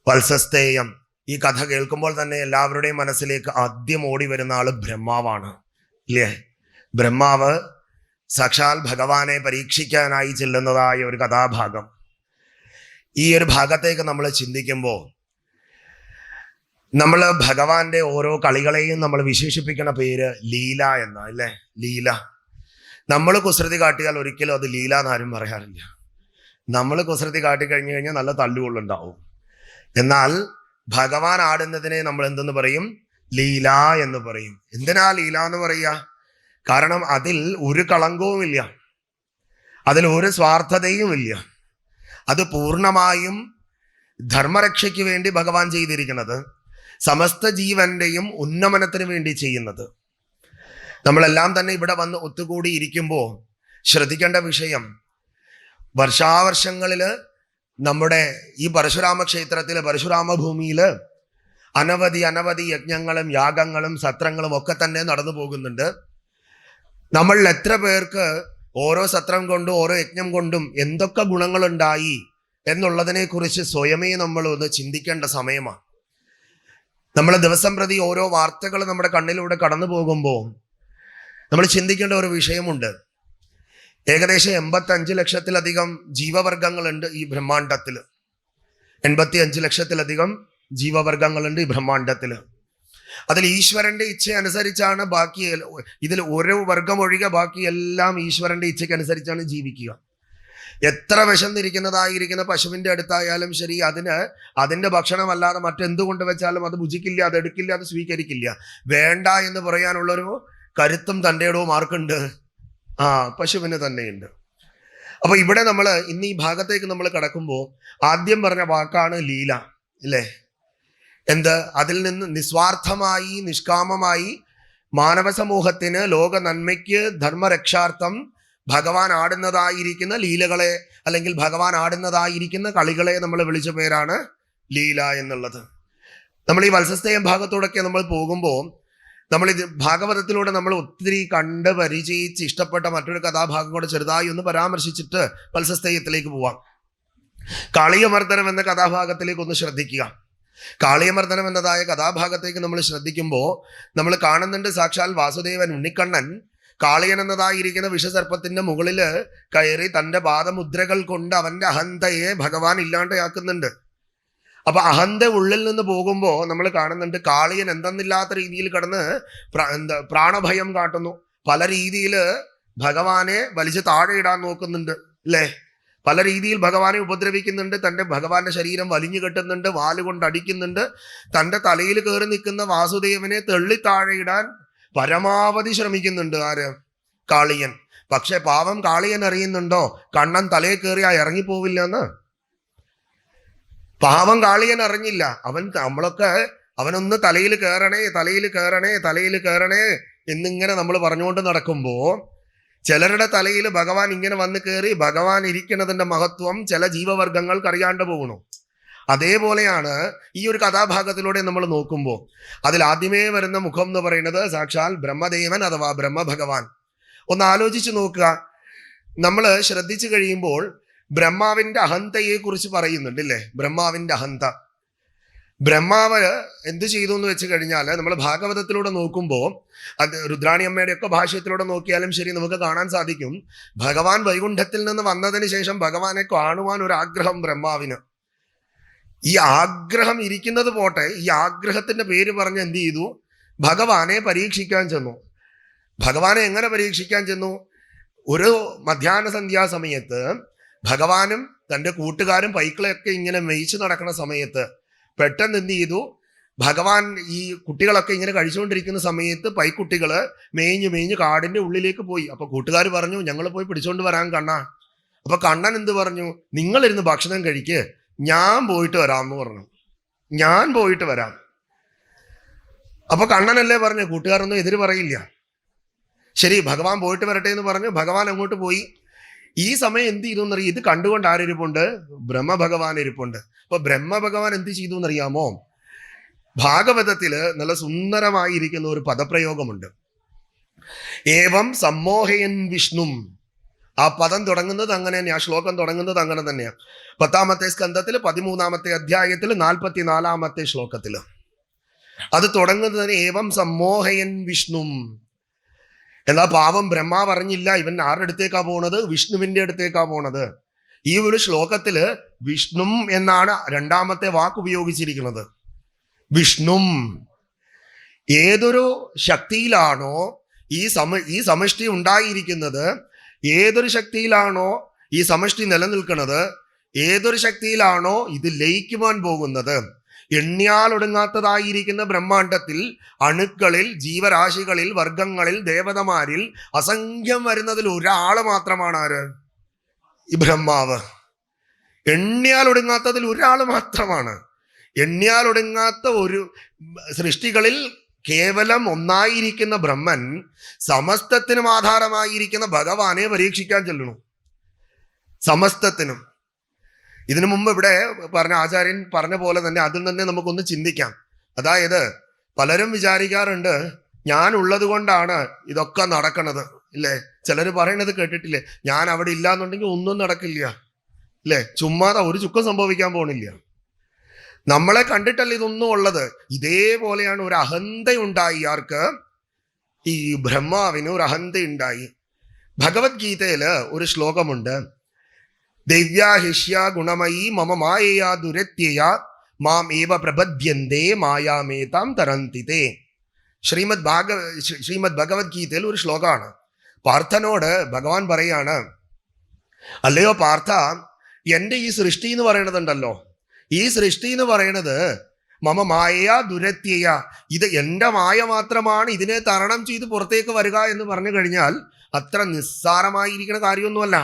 വത്സസ്തേയം. ഈ കഥ കേൾക്കുമ്പോൾ തന്നെ എല്ലാവരുടെയും മനസ്സിലേക്ക് ആദ്യം ഓടി വരുന്ന ആള് ബ്രഹ്മാവാണ്, ഇല്ലേ? ബ്രഹ്മാവ് സാക്ഷാൽ ഭഗവാനെ പരീക്ഷിക്കാനായി ചെല്ലുന്നതായ ഒരു കഥാഭാഗം. ഈ ഒരു ഭാഗത്തേക്ക് നമ്മൾ ചിന്തിക്കുമ്പോൾ നമ്മൾ ഭഗവാന്റെ ഓരോ കളികളെയും നമ്മൾ വിശേഷിപ്പിക്കുന്ന പേര് ലീല എന്ന, അല്ലേ? ലീല. നമ്മൾ കുസൃതി കാട്ടിയാൽ ഒരിക്കലും അത് ലീല എന്നാരും പറയാറില്ല. നമ്മൾ കുസൃതി കാട്ടി കഴിഞ്ഞു കഴിഞ്ഞാൽ നല്ല തല്ലുകൊള്ളുണ്ടാവും. എന്നാൽ ഭഗവാൻ ആടുന്നതിനെ നമ്മൾ എന്തെന്ന് പറയും? ലീല എന്ന് പറയും. എന്തിനാ ലീല എന്ന് പറയുക? കാരണം അതിൽ ഒരു കളങ്കവുമില്ല, അതിൽ ഒരു സ്വാർത്ഥതയും ഇല്ല. അത് പൂർണ്ണമായും ധർമ്മരക്ഷയ്ക്ക് വേണ്ടി ഭഗവാൻ ചെയ്തിരിക്കുന്നത്, സമസ്ത ജീവന്റെയും ഉന്നമനത്തിന് വേണ്ടി ചെയ്യുന്നത്. നമ്മളെല്ലാം തന്നെ ഇവിടെ വന്ന് ഒത്തുകൂടി ഇരിക്കുമ്പോൾ ശ്രദ്ധിക്കേണ്ട വിഷയം, വർഷാവർഷങ്ങളില് നമ്മുടെ ഈ പരശുരാമ ക്ഷേത്രത്തില്, പരശുരാമ ഭൂമിയില് അനവധി യജ്ഞങ്ങളും യാഗങ്ങളും സത്രങ്ങളും ഒക്കെ തന്നെ നടന്നു പോകുന്നുണ്ട്. നമ്മളിൽ എത്ര പേർക്ക് ഓരോ സത്രം കൊണ്ടും ഓരോ യജ്ഞം കൊണ്ടും എന്തൊക്കെ ഗുണങ്ങളുണ്ടായി എന്നുള്ളതിനെ കുറിച്ച് സ്വയമേ നമ്മൾ ഒന്ന് ചിന്തിക്കേണ്ട സമയമാണ്. നമ്മൾ ദിവസം പ്രതി ഓരോ വാർത്തകൾ നമ്മുടെ കണ്ണിലൂടെ കടന്നു പോകുമ്പോൾ നമ്മൾ ചിന്തിക്കേണ്ട ഒരു വിഷയമുണ്ട്. ഏകദേശം 85 ലക്ഷത്തിലധികം ജീവവർഗങ്ങളുണ്ട് ഈ ബ്രഹ്മാണ്ടത്തിൽ. 85 ലക്ഷത്തിലധികം ജീവവർഗങ്ങളുണ്ട് ഈ ബ്രഹ്മാണ്ടത്തിൽ. അതിൽ ഈശ്വരന്റെ ഇച്ഛ അനുസരിച്ചാണ് ബാക്കി, ഇതിൽ ഓരോ വർഗം ഒഴികെ ബാക്കി എല്ലാം ഈശ്വരന്റെ ഇച്ഛയ്ക്ക് അനുസരിച്ചാണ് ജീവിക്കുക. എത്ര വിശന്നിരിക്കുന്നതായിരിക്കുന്ന പശുവിന്റെ അടുത്തായാലും ശരി, അതിന്റെ ഭക്ഷണമല്ലാതെ മറ്റെന്തുകൊണ്ട് വെച്ചാലും അത് ഭുജിക്കില്ല, അത് എടുക്കില്ല, അത് സ്വീകരിക്കില്ല. വേണ്ട എന്ന് പറയാനുള്ളൊരു കരുത്തും തൻ്റെ ഇടവും ആർക്കുണ്ട്? പശുവിന് തന്നെയുണ്ട്. അപ്പൊ ഇവിടെ നമ്മൾ ഇന്ന് ഈ ഭാഗത്തേക്ക് നമ്മൾ കടക്കുമ്പോൾ ആദ്യം പറഞ്ഞ വാക്കാണ് ലീല, ഇല്ലേ? എന്ത്? അതിൽ നിന്ന് നിസ്വാർത്ഥമായി നിഷ്കാമമായി മാനവ സമൂഹത്തിന് ലോക നന്മയ്ക്ക് ധർമ്മരക്ഷാർത്ഥം ഭഗവാൻ ആടുന്നതായിരിക്കുന്ന ലീലകളെ, അല്ലെങ്കിൽ ഭഗവാൻ ആടുന്നതായിരിക്കുന്ന കളികളെ നമ്മൾ വിളിച്ച പേരാണ് ലീല എന്നുള്ളത്. നമ്മൾ ഈ വത്സസ്തേയം ഭാഗത്തോടൊക്കെ നമ്മൾ പോകുമ്പോൾ നമ്മളിത് ഭാഗവതത്തിലൂടെ നമ്മൾ ഒത്തിരി കണ്ട് പരിചയിച്ച് ഇഷ്ടപ്പെട്ട മറ്റൊരു കഥാഭാഗം കൂടെ ചെറുതായി ഒന്ന് പരാമർശിച്ചിട്ട് വത്സസ്തേയത്തിലേക്ക് പോവാം. കാളിയമർദ്ദനം എന്ന കഥാഭാഗത്തിലേക്ക് ഒന്ന് ശ്രദ്ധിക്കുക. കാളിയമർദ്ദനം എന്നതായ കഥാഭാഗത്തേക്ക് നമ്മൾ ശ്രദ്ധിക്കുമ്പോൾ നമ്മൾ കാണുന്നുണ്ട്, സാക്ഷാൽ വാസുദേവൻ ഉണ്ണിക്കണ്ണൻ കാളിയൻ എന്നതായിരിക്കുന്ന വിഷസർപ്പത്തിന്റെ മുകളില് കയറി തൻ്റെ പാദമുദ്രകൾ കൊണ്ട് അവന്റെ അഹന്തയെ ഭഗവാൻ ഇല്ലാണ്ടാക്കുന്നുണ്ട്. അപ്പൊ അഹന്ത ഉള്ളിൽ നിന്ന് പോകുമ്പോൾ നമ്മൾ കാണുന്നുണ്ട്, കാളിയൻ എന്തെന്നില്ലാത്ത രീതിയിൽ കടന്ന് പ്രാണഭയം കാട്ടുന്നു. പല രീതിയിൽ ഭഗവാനെ വലിച്ചു താഴെ ഇടാൻ നോക്കുന്നുണ്ട്, അല്ലേ? പല രീതിയിൽ ഭഗവാനെ ഉപദ്രവിക്കുന്നുണ്ട്. ഭഗവാന്റെ ശരീരം വലിഞ്ഞു കെട്ടുന്നുണ്ട്, വാലുകൊണ്ട് അടിക്കുന്നുണ്ട്. തൻ്റെ തലയിൽ കയറി നിൽക്കുന്ന വാസുദേവനെ തെള്ളി താഴെ ഇടാൻ പരമാവധി ശ്രമിക്കുന്നുണ്ട്. ആര്? കാളിയൻ. പക്ഷെ പാവം കാളിയൻ അറിയുന്നുണ്ടോ കണ്ണൻ തലയിൽ കയറി ഇറങ്ങിപ്പോവില്ല എന്ന്? പാവം കാളിയൻ അറിഞ്ഞില്ല. അവനൊന്ന് തലയിൽ കയറണേ എന്നിങ്ങനെ നമ്മൾ പറഞ്ഞുകൊണ്ട് നടക്കുമ്പോ ചിലരുടെ തലയിൽ ഭഗവാൻ ഇങ്ങനെ വന്ന് കയറി ഭഗവാൻ ഇരിക്കുന്നതിന്റെ മഹത്വം ചില ജീവവർഗങ്ങൾക്ക് അറിയാണ്ട് പോകണു. അതേപോലെയാണ് ഈ ഒരു കഥാഭാഗത്തിലൂടെ നമ്മൾ നോക്കുമ്പോൾ അതിൽ ആദ്യമേ വരുന്ന മുഖം എന്ന് പറയുന്നത് സാക്ഷാൽ ബ്രഹ്മദേവൻ അഥവാ ബ്രഹ്മഭഗവാൻ. ഒന്ന് ആലോചിച്ച് നോക്കുക. നമ്മൾ ശ്രദ്ധിച്ചു കഴിയുമ്പോൾ ബ്രഹ്മാവിന്റെ അഹന്തയെ കുറിച്ച് പറയുന്നുണ്ട്, ഇല്ലേ? ബ്രഹ്മാവിന്റെ അഹന്ത. ബ്രഹ്മാവ് എന്ത് ചെയ്തു എന്ന് വെച്ച് കഴിഞ്ഞാൽ നമ്മൾ ഭാഗവതത്തിലൂടെ നോക്കുമ്പോൾ, അത് രുദ്രാണി അമ്മയുടെ ഒക്കെ ഭാഷ്യത്തിലൂടെ നോക്കിയാലും ശരി, നമുക്ക് കാണാൻ സാധിക്കും, ഭഗവാൻ വൈകുണ്ഠത്തിൽ നിന്ന് വന്നതിന് ശേഷം ഭഗവാനെ കാണുവാൻ ഒരു ആഗ്രഹം ബ്രഹ്മാവിന്. ഈ ആഗ്രഹം ഇരിക്കുന്നത് പോട്ടെ, ഈ ആഗ്രഹത്തിന്റെ പേര് പറഞ്ഞ് എന്ത് ചെയ്തു? ഭഗവാനെ പരീക്ഷിക്കാൻ ചെന്നു. ഭഗവാനെ എങ്ങനെ പരീക്ഷിക്കാൻ ചെന്നു? ഒരു മധ്യാഹ്ന സന്ധ്യാസമയത്ത് ഭഗവാനും തൻ്റെ കൂട്ടുകാരും പൈക്കളെയൊക്കെ ഇങ്ങനെ മേയിച്ചു നടക്കുന്ന സമയത്ത് പെട്ടെന്ന് എന്ത് ചെയ്തു? ഭഗവാൻ ഈ കുട്ടികളൊക്കെ ഇങ്ങനെ കഴിച്ചുകൊണ്ടിരിക്കുന്ന സമയത്ത് പൈക്കുട്ടികള് മേഞ്ഞു കാടിന്റെ ഉള്ളിലേക്ക് പോയി. അപ്പൊ കൂട്ടുകാർ പറഞ്ഞു, ഞങ്ങൾ പോയി പിടിച്ചോണ്ട് വരാൻ കണ്ണാ. അപ്പൊ കണ്ണൻ എന്ത് പറഞ്ഞു? നിങ്ങളിരുന്ന് ഭക്ഷണം കഴിക്ക്, ഞാൻ പോയിട്ട് വരാം എന്ന് പറഞ്ഞു. ഞാൻ പോയിട്ട് വരാം. അപ്പൊ കണ്ണനല്ലേ പറഞ്ഞു, കൂട്ടുകാരൊന്നും എതിര് പറയില്ല. ശരി, ഭഗവാൻ പോയിട്ട് വരട്ടെ എന്ന് പറഞ്ഞു. ഭഗവാൻ അങ്ങോട്ട് പോയി. ഈ സമയം എന്ത് ചെയ്തു എന്നറിയാം? ഇത് കണ്ടുകൊണ്ട് ആരിപ്പുണ്ട്? ബ്രഹ്മഭഗവാൻ ഇരിപ്പുണ്ട്. അപ്പൊ ബ്രഹ്മഭഗവാൻ എന്ത് ചെയ്തു എന്നറിയാമോ? ഭാഗവതത്തില് നല്ല സുന്ദരമായിരിക്കുന്ന ഒരു പദപ്രയോഗമുണ്ട്. ഏവം സമ്മോഹയൻ വിഷ്ണു. ആ പദം തുടങ്ങുന്നത് അങ്ങനെ തന്നെയാണ്, ആ ശ്ലോകം തുടങ്ങുന്നത് അങ്ങനെ തന്നെയാണ്. 10ാമത്തെ സ്കന്ധത്തിൽ 13ാമത്തെ അധ്യായത്തിൽ 44ാമത്തെ ശ്ലോകത്തിൽ അത് തുടങ്ങുന്നത് ഏവം സമ്മോഹയൻ വിഷ്ണു. എന്നാ പാവം ബ്രഹ്മാവ് അറിഞ്ഞില്ല ഇവൻ ആരുടെ അടുത്തേക്കാ പോണത്, വിഷ്ണുവിന്റെ അടുത്തേക്കാ പോണത്. ഈ ഒരു ശ്ലോകത്തില് വിഷ്ണു എന്നാണ് 2ാമത്തെ വാക്ക് ഉപയോഗിച്ചിരിക്കുന്നത്. വിഷ്ണു ഏതൊരു ശക്തിയിലാണോ ഈ സമഷ്ടി ഉണ്ടായിരിക്കുന്നത്, ഏതൊരു ശക്തിയിലാണോ ഈ സമഷ്ടി നിലനിൽക്കുന്നത്, ഏതൊരു ശക്തിയിലാണോ ഇത് ലയിക്കുവാൻ പോകുന്നത്, എണ്ണിയാലൊടുങ്ങാത്തതായിരിക്കുന്ന ബ്രഹ്മാണ്ടത്തിൽ അണുക്കളിൽ, ജീവരാശികളിൽ, വർഗങ്ങളിൽ, ദേവതമാരിൽ അസംഖ്യം വരുന്നതിൽ ഒരാള് മാത്രമാണ് ആര്? ഈ ബ്രഹ്മാവ്. എണ്ണിയാലൊടുങ്ങാത്തതിൽ ഒരാള് മാത്രമാണ്. എണ്ണിയാലൊടുങ്ങാത്ത ഒരു സൃഷ്ടികളിൽ കേവലം ഒന്നായിരിക്കുന്ന ബ്രഹ്മൻ സമസ്തത്തിനും ആധാരമായിരിക്കുന്ന ഭഗവാനെ പരീക്ഷിക്കാൻ ചെല്ലണു. സമസ്തത്തിനും. ഇതിനു മുമ്പ് ഇവിടെ പറഞ്ഞ ആചാര്യൻ പറഞ്ഞ പോലെ തന്നെ അതിൽ തന്നെ നമുക്കൊന്ന് ചിന്തിക്കാം. അതായത് പലരും വിചാരിക്കാറുണ്ട് ഞാൻ ഉള്ളത് കൊണ്ടാണ് ഇതൊക്കെ നടക്കണത്, ഇല്ലേ? ചിലർ പറയണത് കേട്ടിട്ടില്ലേ, ഞാൻ അവിടെ ഇല്ല എന്നുണ്ടെങ്കിൽ ഒന്നും നടക്കില്ല, ഇല്ലേ? ചുമ്മാതെ ഒരു ചുക്കം സംഭവിക്കാൻ പോണില്ല. നമ്മളെ കണ്ടിട്ടല്ല ഇതൊന്നും ഉള്ളത്. ഇതേപോലെയാണ് ഒരു അഹന്തയുണ്ടായി. ആർക്ക്? ഈ ബ്രഹ്മാവിന് ഒരു അഹന്തയുണ്ടായി. ഭഗവത്ഗീതയില് ഒരു ശ്ലോകമുണ്ട്, ദിവ്യാഹിഷ്യ ഗുണമയി മമ മായയാ ദുരത്യയ മാം ഏവ പ്രപദ്യന്തേ മായാമേതാം തരന്തിതേ. ശ്രീമദ് ഭഗവത്ഗീതയിൽ ഒരു ശ്ലോകമാണ്. പാർത്ഥനോട് ഭഗവാൻ പറയാണ്, അല്ലയോ പാർത്ഥ, എൻ്റെ ഈ സൃഷ്ടി എന്ന് പറയണതുണ്ടല്ലോ, ഈ സൃഷ്ടി എന്ന് പറയണത് മമ മായയാ ദുരത്യയ, ഇത് എൻ്റെ മായ മാത്രമാണ്, ഇതിനെ തരണം ചെയ്ത് പുറത്തേക്ക് വരിക എന്ന് പറഞ്ഞു കഴിഞ്ഞാൽ അത്ര നിസ്സാരമായിരിക്കുന്ന കാര്യമൊന്നുമല്ല.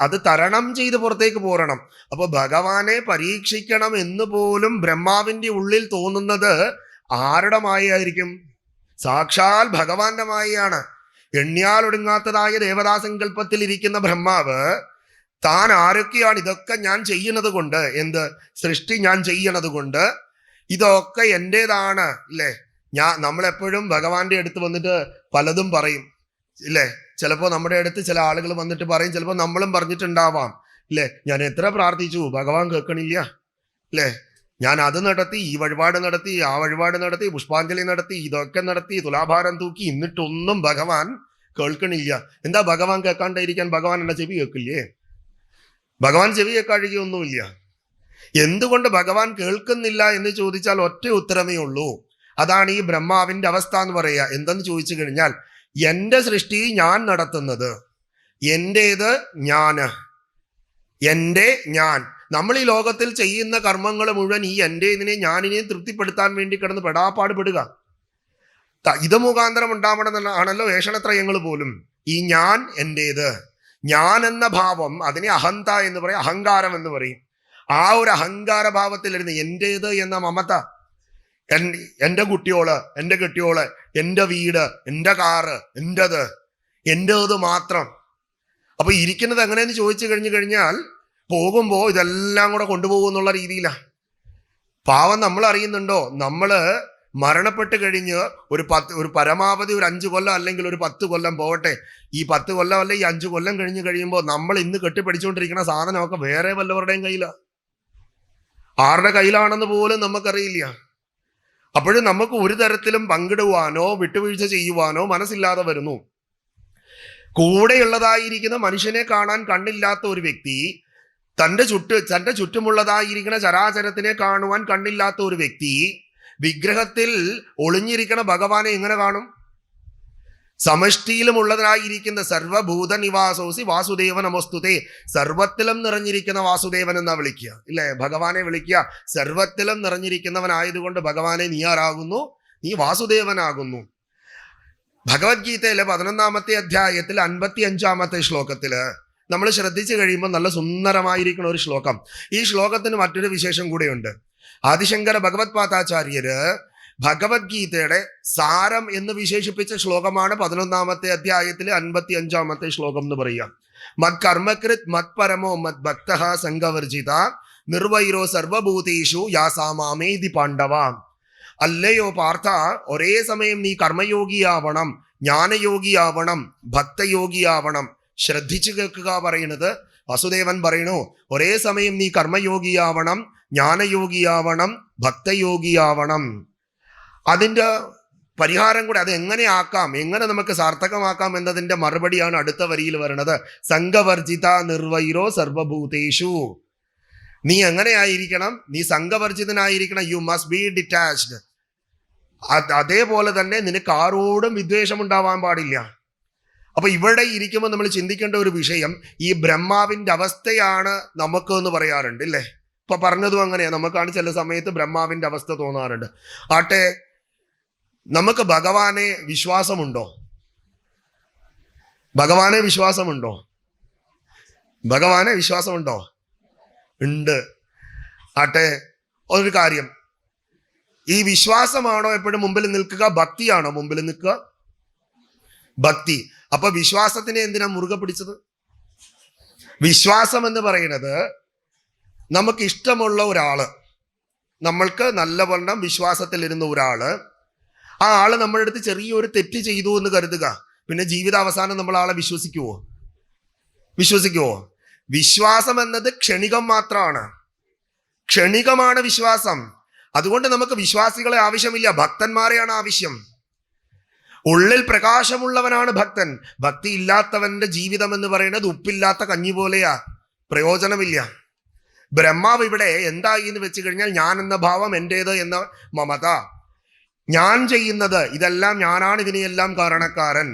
അത് തരണം ചെയ്ത് പുറത്തേക്ക് പോരണം. അപ്പൊ ഭഗവാനെ പരീക്ഷിക്കണം എന്ന് പോലും ബ്രഹ്മാവിന്റെ ഉള്ളിൽ തോന്നുന്നത് ആരുടെ മായയായിരിക്കും? സാക്ഷാൽ ഭഗവാന്റെ മായയാണ്. എണ്ണിയാലൊടുങ്ങാത്തതായ ദേവതാസങ്കല്പത്തിൽ ഇരിക്കുന്ന ബ്രഹ്മാവ് താൻ ആരൊക്കെയാണ്, ഇതൊക്കെ ഞാൻ ചെയ്യുന്നത് കൊണ്ട്, എന്ത് സൃഷ്ടി ഞാൻ ചെയ്യണത് കൊണ്ട് ഇതൊക്കെ എൻ്റേതാണ്, ഇല്ലേ? നമ്മളെപ്പോഴും ഭഗവാന്റെ അടുത്ത് വന്നിട്ട് പലതും പറയും, ഇല്ലേ? ചിലപ്പോൾ നമ്മുടെ അടുത്ത് ചില ആളുകൾ വന്നിട്ട് പറയും, ചിലപ്പോൾ നമ്മളും പറഞ്ഞിട്ടുണ്ടാവാം, ഇല്ലേ? ഞാൻ എത്ര പ്രാർത്ഥിച്ചു, ഭഗവാൻ കേൾക്കണില്ല, ഇല്ലേ? ഞാൻ അത് നടത്തി, ഈ വഴിപാട് നടത്തി, ആ വഴിപാട് നടത്തി, പുഷ്പാഞ്ജലി നടത്തി, ഇതൊക്കെ നടത്തി, തുലാഭാരം തൂക്കി, എന്നിട്ടൊന്നും ഭഗവാൻ കേൾക്കണില്ല. എന്താ ഭഗവാൻ കേൾക്കാണ്ടിരിക്കാൻ? ഭഗവാൻ എന്നെ ചെവി കേൾക്കില്ലേ? ഭഗവാൻ ചെവി കേൾക്കാഴികയൊന്നുമില്ല. എന്തുകൊണ്ട് ഭഗവാൻ കേൾക്കുന്നില്ല എന്ന് ചോദിച്ചാൽ ഒറ്റ ഉത്തരമേ ഉള്ളൂ. അതാണ് ഈ ബ്രഹ്മാവിന്റെ അവസ്ഥ എന്ന് പറയുക. എന്തെന്ന് ചോദിച്ചു കഴിഞ്ഞാൽ, എൻ്റെ സൃഷ്ടി ഞാൻ നടത്തുന്നത്, എൻ്റേത് ഞാന്, എൻ്റെ ഞാൻ. നമ്മൾ ഈ ലോകത്തിൽ ചെയ്യുന്ന കർമ്മങ്ങൾ മുഴുവൻ ഈ എൻ്റേതിനെ ഞാനിനെയും തൃപ്തിപ്പെടുത്താൻ വേണ്ടി കിടന്ന് പെടാപ്പാട് പെടുക. ഇത് മുഖാന്തരം ഉണ്ടാവണമെന്നാണല്ലോ ഏഷണത്രയങ്ങൾ പോലും. ഈ ഞാൻ എൻ്റേത്, ഞാൻ എന്ന ഭാവം, അതിനെ അഹന്ത എന്ന് പറയും, അഹങ്കാരം എന്ന് പറയും. ആ ഒരു അഹങ്കാര ഭാവത്തിലിരുന്ന് എൻ്റേത് എന്ന മമത, എൻ്റെ കുട്ടിയോള്, എൻ്റെ കെട്ടിയോള്, എൻ്റെ വീട്, എൻ്റെ കാറ്, എൻ്റേത് മാത്രം. അപ്പൊ ഇരിക്കുന്നത് എങ്ങനെയെന്ന് ചോദിച്ചു കഴിഞ്ഞാൽ പോകുമ്പോൾ ഇതെല്ലാം കൂടെ കൊണ്ടുപോകും എന്നുള്ള രീതിയിലാണ്. പാവം നമ്മൾ അറിയുന്നുണ്ടോ? നമ്മള് മരണപ്പെട്ട് കഴിഞ്ഞ് ഒരു പരമാവധി ഒരു 5 കൊല്ലം അല്ലെങ്കിൽ ഒരു 10 കൊല്ലം പോകട്ടെ, ഈ 10 കൊല്ലം അല്ലെ ഈ 5 കൊല്ലം കഴിഞ്ഞ് കഴിയുമ്പോൾ നമ്മൾ ഇന്ന് കെട്ടിപ്പിടിച്ചുകൊണ്ടിരിക്കുന്ന സാധനമൊക്കെ വേറെ വല്ലവരുടെയും കയ്യിലാണ്. ആരുടെ കയ്യിലാണെന്ന് പോലും നമുക്കറിയില്ല. അപ്പോഴും നമുക്ക് ഒരു തരത്തിലും പങ്കിടുവാനോ വിട്ടുവീഴ്ച ചെയ്യുവാനോ മനസ്സില്ലാതെ വരുന്നു. കൂടെയുള്ളതായിരിക്കുന്ന മനുഷ്യനെ കാണാൻ കണ്ണില്ലാത്ത ഒരു വ്യക്തി, തൻ്റെ ചുറ്റുമുള്ളതായിരിക്കുന്ന ചരാചരത്തിനെ കാണുവാൻ കണ്ണില്ലാത്ത ഒരു വ്യക്തി വിഗ്രഹത്തിൽ ഒളിഞ്ഞിരിക്കുന്ന ഭഗവാനെ എങ്ങനെ കാണും? സമഷ്ടിയിലുമുള്ളതായിരിക്കുന്ന സർവഭൂത നിവാസോസി വാസുദേവ നമസ്തുതേ, സർവത്തിലും നിറഞ്ഞിരിക്കുന്ന വാസുദേവൻ എന്നാ വിളിക്കുക, ഇല്ലേ? ഭഗവാനെ വിളിക്കുക. സർവത്തിലും നിറഞ്ഞിരിക്കുന്നവനായതുകൊണ്ട് ഭഗവാനെ നീ ആരാകുന്നു? നീ വാസുദേവനാകുന്നു. ഭഗവത്ഗീതയിലെ 11ാമത്തെ അധ്യായത്തിൽ 55ാമത്തെ ശ്ലോകത്തില് നമ്മൾ ശ്രദ്ധിച്ചു കഴിയുമ്പോൾ നല്ല സുന്ദരമായിരിക്കുന്ന ഒരു ശ്ലോകം. ഈ ശ്ലോകത്തിന് മറ്റൊരു വിശേഷം കൂടെയുണ്ട്. ആദിശങ്കര ഭഗവത് പാദാചാര്യര് ഭഗവത്ഗീതയുടെ സാരം എന്ന് വിശേഷിപ്പിച്ച ശ്ലോകമാണ് 11ാമത്തെ അധ്യായത്തിലെ 55ാമത്തെ ശ്ലോകം എന്ന് പറയുക. മത് കർമ്മകൃത് മത് പരമോ മത് ഭക്തഃ സംഘവർജിത നിർവൈരോ സർവഭൂതേഷു യാസാമാമേതി പാണ്ഡവ. അല്ലയോ പാർത്ഥ, ഒരേ സമയം നീ കർമ്മയോഗിയാവണം, ജ്ഞാനയോഗിയാവണം, ഭക്തയോഗിയാവണം, ശ്രദ്ധിച്ചു കേൾക്കുക പറയുന്നത്. വസുദേവൻ പറയണു, ഒരേ സമയം നീ കർമ്മയോഗിയാവണം, ജ്ഞാനയോഗിയാവണം, ഭക്തയോഗിയാവണം. അതിൻ്റെ പരിഹാരം കൂടെ അത് എങ്ങനെ ആക്കാം, എങ്ങനെ നമുക്ക് സാർത്ഥകമാക്കാം എന്നതിൻ്റെ മറുപടിയാണ് അടുത്ത വരിയിൽ വരുന്നത്. സംഘവർജിത നിർവൈരോ സർവഭൂതേഷു. നീ എങ്ങനെയായിരിക്കണം? നീ സംഘവർജിതനായിരിക്കണം. You must be detached. അതേപോലെ തന്നെ നിനക്ക് ആരോടും വിദ്വേഷം ഉണ്ടാവാൻ പാടില്ല. അപ്പൊ ഇവിടെ ഇരിക്കുമ്പോൾ നമ്മൾ ചിന്തിക്കേണ്ട ഒരു വിഷയം, ഈ ബ്രഹ്മാവിന്റെ അവസ്ഥയാണ് നമുക്ക് എന്ന് പറയാറുണ്ട് ഇല്ലേ? ഇപ്പൊ പറഞ്ഞതും അങ്ങനെയാ, നമുക്കാണ് ചില സമയത്ത് ബ്രഹ്മാവിന്റെ അവസ്ഥ തോന്നാറുണ്ട്. ആട്ടെ, നമുക്ക് ഭഗവാനെ വിശ്വാസമുണ്ടോ? ഭഗവാനെ വിശ്വാസമുണ്ടോ? ഭഗവാനെ വിശ്വാസമുണ്ടോ? ഉണ്ട്. ആട്ടെ, ഒരു കാര്യം, ഈ വിശ്വാസമാണോ എപ്പോഴും മുമ്പിൽ നിൽക്കുക, ഭക്തിയാണോ മുമ്പിൽ നിൽക്കുക? ഭക്തി. അപ്പൊ വിശ്വാസത്തിനെ എന്തിനാ മുറുകെ പിടിച്ചത്? വിശ്വാസം എന്ന് പറയുന്നത് നമുക്ക് ഇഷ്ടമുള്ള ഒരാള്, നമ്മൾക്ക് നല്ലവണ്ണം വിശ്വാസത്തിലിരുന്ന ഒരാള്, ആ ആള് നമ്മുടെ അടുത്ത് ചെറിയൊരു തെറ്റ് ചെയ്തു എന്ന് കരുതുക, പിന്നെ ജീവിതാവസാനം നമ്മൾ ആളെ വിശ്വസിക്കുവോ? വിശ്വസിക്കുവോ? വിശ്വാസം എന്നത് ക്ഷണികം മാത്രമാണ്. ക്ഷണികമാണ് വിശ്വാസം. അതുകൊണ്ട് നമുക്ക് വിശ്വാസികളെ ആവശ്യമില്ല, ഭക്തന്മാരെയാണ് ആവശ്യം. ഉള്ളിൽ പ്രകാശമുള്ളവനാണ് ഭക്തൻ. ഭക്തി ഇല്ലാത്തവന്റെ ജീവിതം എന്ന് പറയുന്നത് ഉപ്പില്ലാത്ത കഞ്ഞി പോലെയാ, പ്രയോജനമില്ല. ബ്രഹ്മാവ് ഇവിടെ എന്തായി എന്ന് വെച്ച് കഴിഞ്ഞാൽ, ഞാൻ എന്ന ഭാവം, എൻ്റേത് എന്ന മമത, ഞാൻ ചെയ്യുന്നത് ഇതെല്ലാം ഞാനാണ്, ഇതിനെയെല്ലാം കാരണക്കാരൻ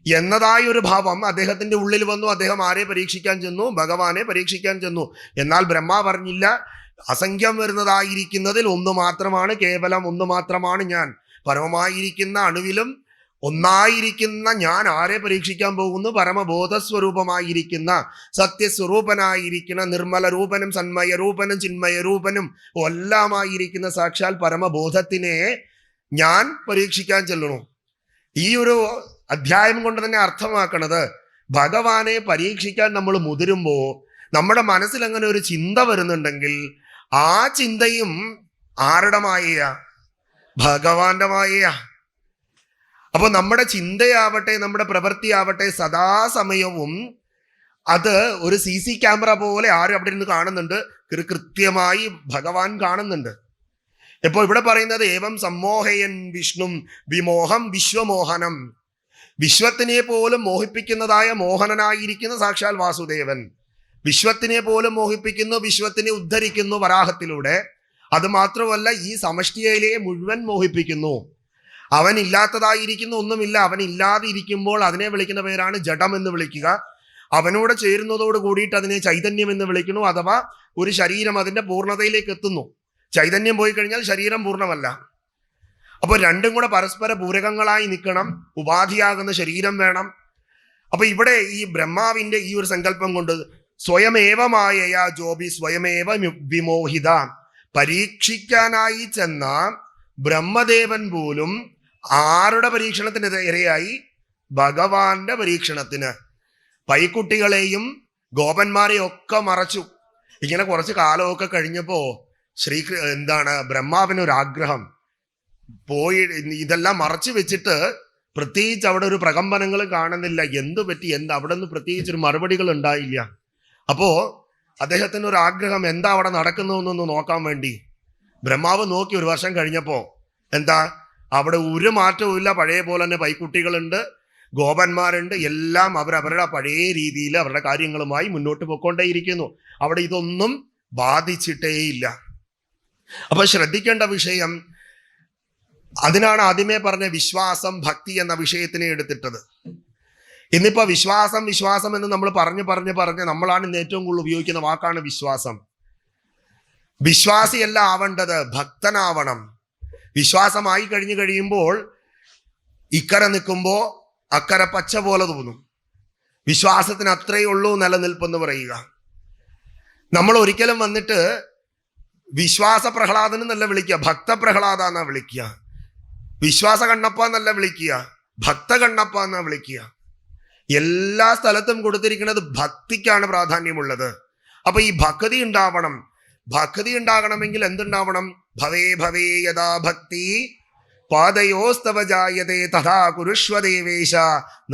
എന്നതായ ഒരു ഭാവം അദ്ദേഹത്തിന്റെ ഉള്ളിൽ വന്നു. അദ്ദേഹം ആരെ പരീക്ഷിക്കാൻ ചെന്നു? ഭഗവാനെ പരീക്ഷിക്കാൻ ചെന്നു. എന്നാൽ ബ്രഹ്മാവ് പറഞ്ഞില്ല, അസംഖ്യം വരുന്നതായിരിക്കുന്നതിൽ ഒന്ന് മാത്രമാണ്, കേവലം ഒന്ന് മാത്രമാണ് ഞാൻ. പരമമായിരിക്കുന്ന അണുവിലും ഒന്നായിരിക്കുന്ന ഞാൻ ആരെ പരീക്ഷിക്കാൻ പോകുന്നു? പരമബോധസ്വരൂപമായിരിക്കുന്ന സത്യസ്വരൂപനായിരിക്കുന്ന നിർമ്മല രൂപനും സന്മയ രൂപനും ചിന്മയ രൂപനും എല്ലാമായിരിക്കുന്ന സാക്ഷാൽ പരമബോധത്തിനെ ഞാൻ പരീക്ഷിക്കാൻ ചെല്ലണു. ഈ ഒരു അധ്യായം കൊണ്ട് തന്നെ അർത്ഥമാക്കണത്, ഭഗവാനെ പരീക്ഷിക്കാൻ നമ്മൾ മുതിരുമ്പോൾ നമ്മുടെ മനസ്സിൽ അങ്ങനെ ഒരു ചിന്ത വരുന്നുണ്ടെങ്കിൽ ആ ചിന്തയും ആരുടെ മായയാ? ഭഗവാന്റെ മായയാ. അപ്പൊ നമ്മുടെ ചിന്തയാവട്ടെ, നമ്മുടെ പ്രവൃത്തിയാവട്ടെ, സദാസമയവും അത് ഒരു CC ക്യാമറ പോലെ ആരും അവിടെ ഇരുന്ന് കാണുന്നുണ്ട്, കൃത്യമായി ഭഗവാൻ കാണുന്നുണ്ട്. ഇപ്പോൾ ഇവിടെ പറയുന്നത്, ഏവം സമ്മോഹയൻ വിഷ്ണും വിമോഹം വിശ്വമോഹനം. വിശ്വത്തിനെ പോലും മോഹിപ്പിക്കുന്നതായ മോഹനനായിരിക്കുന്ന സാക്ഷാൽ വാസുദേവൻ വിശ്വത്തിനെ പോലും മോഹിപ്പിക്കുന്നു, വിശ്വത്തിനെ ഉദ്ധരിക്കുന്നു വരാഹത്തിലൂടെ. അത് മാത്രമല്ല, ഈ സമഷ്ടിയിലെ മുഴുവൻ മോഹിപ്പിക്കുന്നു. അവൻ ഇല്ലാത്തതായിരിക്കുന്ന ഒന്നുമില്ല. അവൻ ഇല്ലാതെ ഇരിക്കുമ്പോൾ അതിനെ വിളിക്കുന്ന പേരാണ് ജഡം എന്ന് വിളിക്കുക. അവനോട് ചേരുന്നതോട് കൂടിയിട്ട് അതിനെ ചൈതന്യം എന്ന് വിളിക്കുന്നു. അഥവാ ഒരു ശരീരം അതിന്റെ പൂർണ്ണതയിലേക്ക് എത്തുന്നു. ചൈതന്യം പോയി കഴിഞ്ഞാൽ ശരീരം പൂർണ്ണമല്ല. അപ്പോൾ രണ്ടും കൂടെ പരസ്പര പൂരകങ്ങളായി നിൽക്കണം. ഉപാധിയാകുന്ന ശരീരം വേണം. അപ്പൊ ഇവിടെ ഈ ബ്രഹ്മാവിന്റെ ഈ ഒരു സങ്കല്പം കൊണ്ട്, സ്വയമേവമായ ജോബി സ്വയമേവ വിമോഹിത, പരീക്ഷിക്കാനായി ചെന്ന ബ്രഹ്മദേവൻ പോലും ആരുടെ പരീക്ഷണത്തിന് ഇരയായി? ഭഗവാന്റെ പരീക്ഷണത്തിന്. പൈക്കുട്ടികളെയും ഗോപന്മാരെയും ഒക്കെ മറച്ചു. ഇങ്ങനെ കുറച്ച് കാലമൊക്കെ കഴിഞ്ഞപ്പോ ബ്രഹ്മാവിനൊരാഗ്രഹം പോയി ഇതെല്ലാം മറച്ചു വെച്ചിട്ട്, പ്രത്യേകിച്ച് അവിടെ ഒരു പ്രകമ്പനങ്ങൾ കാണുന്നില്ല. എന്തു പറ്റി, അവിടെ നിന്ന് പ്രത്യേകിച്ച് ഒരു മറുപടികൾ ഉണ്ടായില്ല. അപ്പോ അദ്ദേഹത്തിന് ഒരു ആഗ്രഹം, എന്താ അവിടെ നടക്കുന്നതെന്നൊന്ന് നോക്കാൻ വേണ്ടി. ബ്രഹ്മാവ് നോക്കി. ഒരു വർഷം കഴിഞ്ഞപ്പോ എന്താ, അവിടെ ഒരു മാറ്റവും ഇല്ല. പഴയ പോലെ തന്നെ പൈക്കുട്ടികളുണ്ട്, ഗോപന്മാരുണ്ട്. എല്ലാം അവരവരുടെ പഴയ രീതിയിൽ അവരുടെ കാര്യങ്ങളുമായി മുന്നോട്ട് പോയിക്കൊണ്ടേയിരിക്കുന്നു. അവിടെ ഇതൊന്നും ബാധിച്ചിട്ടേയില്ല. അപ്പൊ ശ്രദ്ധിക്കേണ്ട വിഷയം, അതിനാണ് ആദ്യമേ പറഞ്ഞ വിശ്വാസം ഭക്തി എന്ന വിഷയത്തിനെ എടുത്തിട്ടത്. ഇന്നിപ്പോ വിശ്വാസം വിശ്വാസം എന്ന് നമ്മൾ പറഞ്ഞ് നമ്മളാണ് ഇന്ന് ഏറ്റവും കൂടുതൽ ഉപയോഗിക്കുന്ന വാക്കാണ് വിശ്വാസം. വിശ്വാസിയല്ല ആവേണ്ടത്, ഭക്തനാവണം. വിശ്വാസമായി കഴിയുമ്പോൾ ഇക്കരെ നിൽക്കുമ്പോൾ അക്കരെ പച്ച പോലെ തോന്നും. വിശ്വാസത്തിന് അത്രയേ ഉള്ളൂ നിലനിൽപ്പെന്ന് പറയുക. നമ്മൾ ഒരിക്കലും വന്നിട്ട് വിശ്വാസ പ്രഹ്ലാദൻ എന്നല്ല വിളിക്കുക, ഭക്തപ്രഹ്ലാദ എന്നാ വിളിക്കുക. വിശ്വാസ കണ്ണപ്പ എന്നല്ല വിളിക്കുക, ഭക്ത കണ്ണപ്പ എന്നാ വിളിക്കുക. എല്ലാ സ്ഥലത്തും കൊടുത്തിരിക്കുന്നത് ഭക്തിക്കാണ് പ്രാധാന്യമുള്ളത്. അപ്പൊ ഈ ഭക്തി ഉണ്ടാവണം. ഭക്തി ഉണ്ടാകണമെങ്കിൽ എന്തുണ്ടാവണം? ഭവേ ഭവേ യഥാ ഭക്തി പാദയോസ്തവ ജായതേ തഥാ കുരുഷ്വ ദേവേശ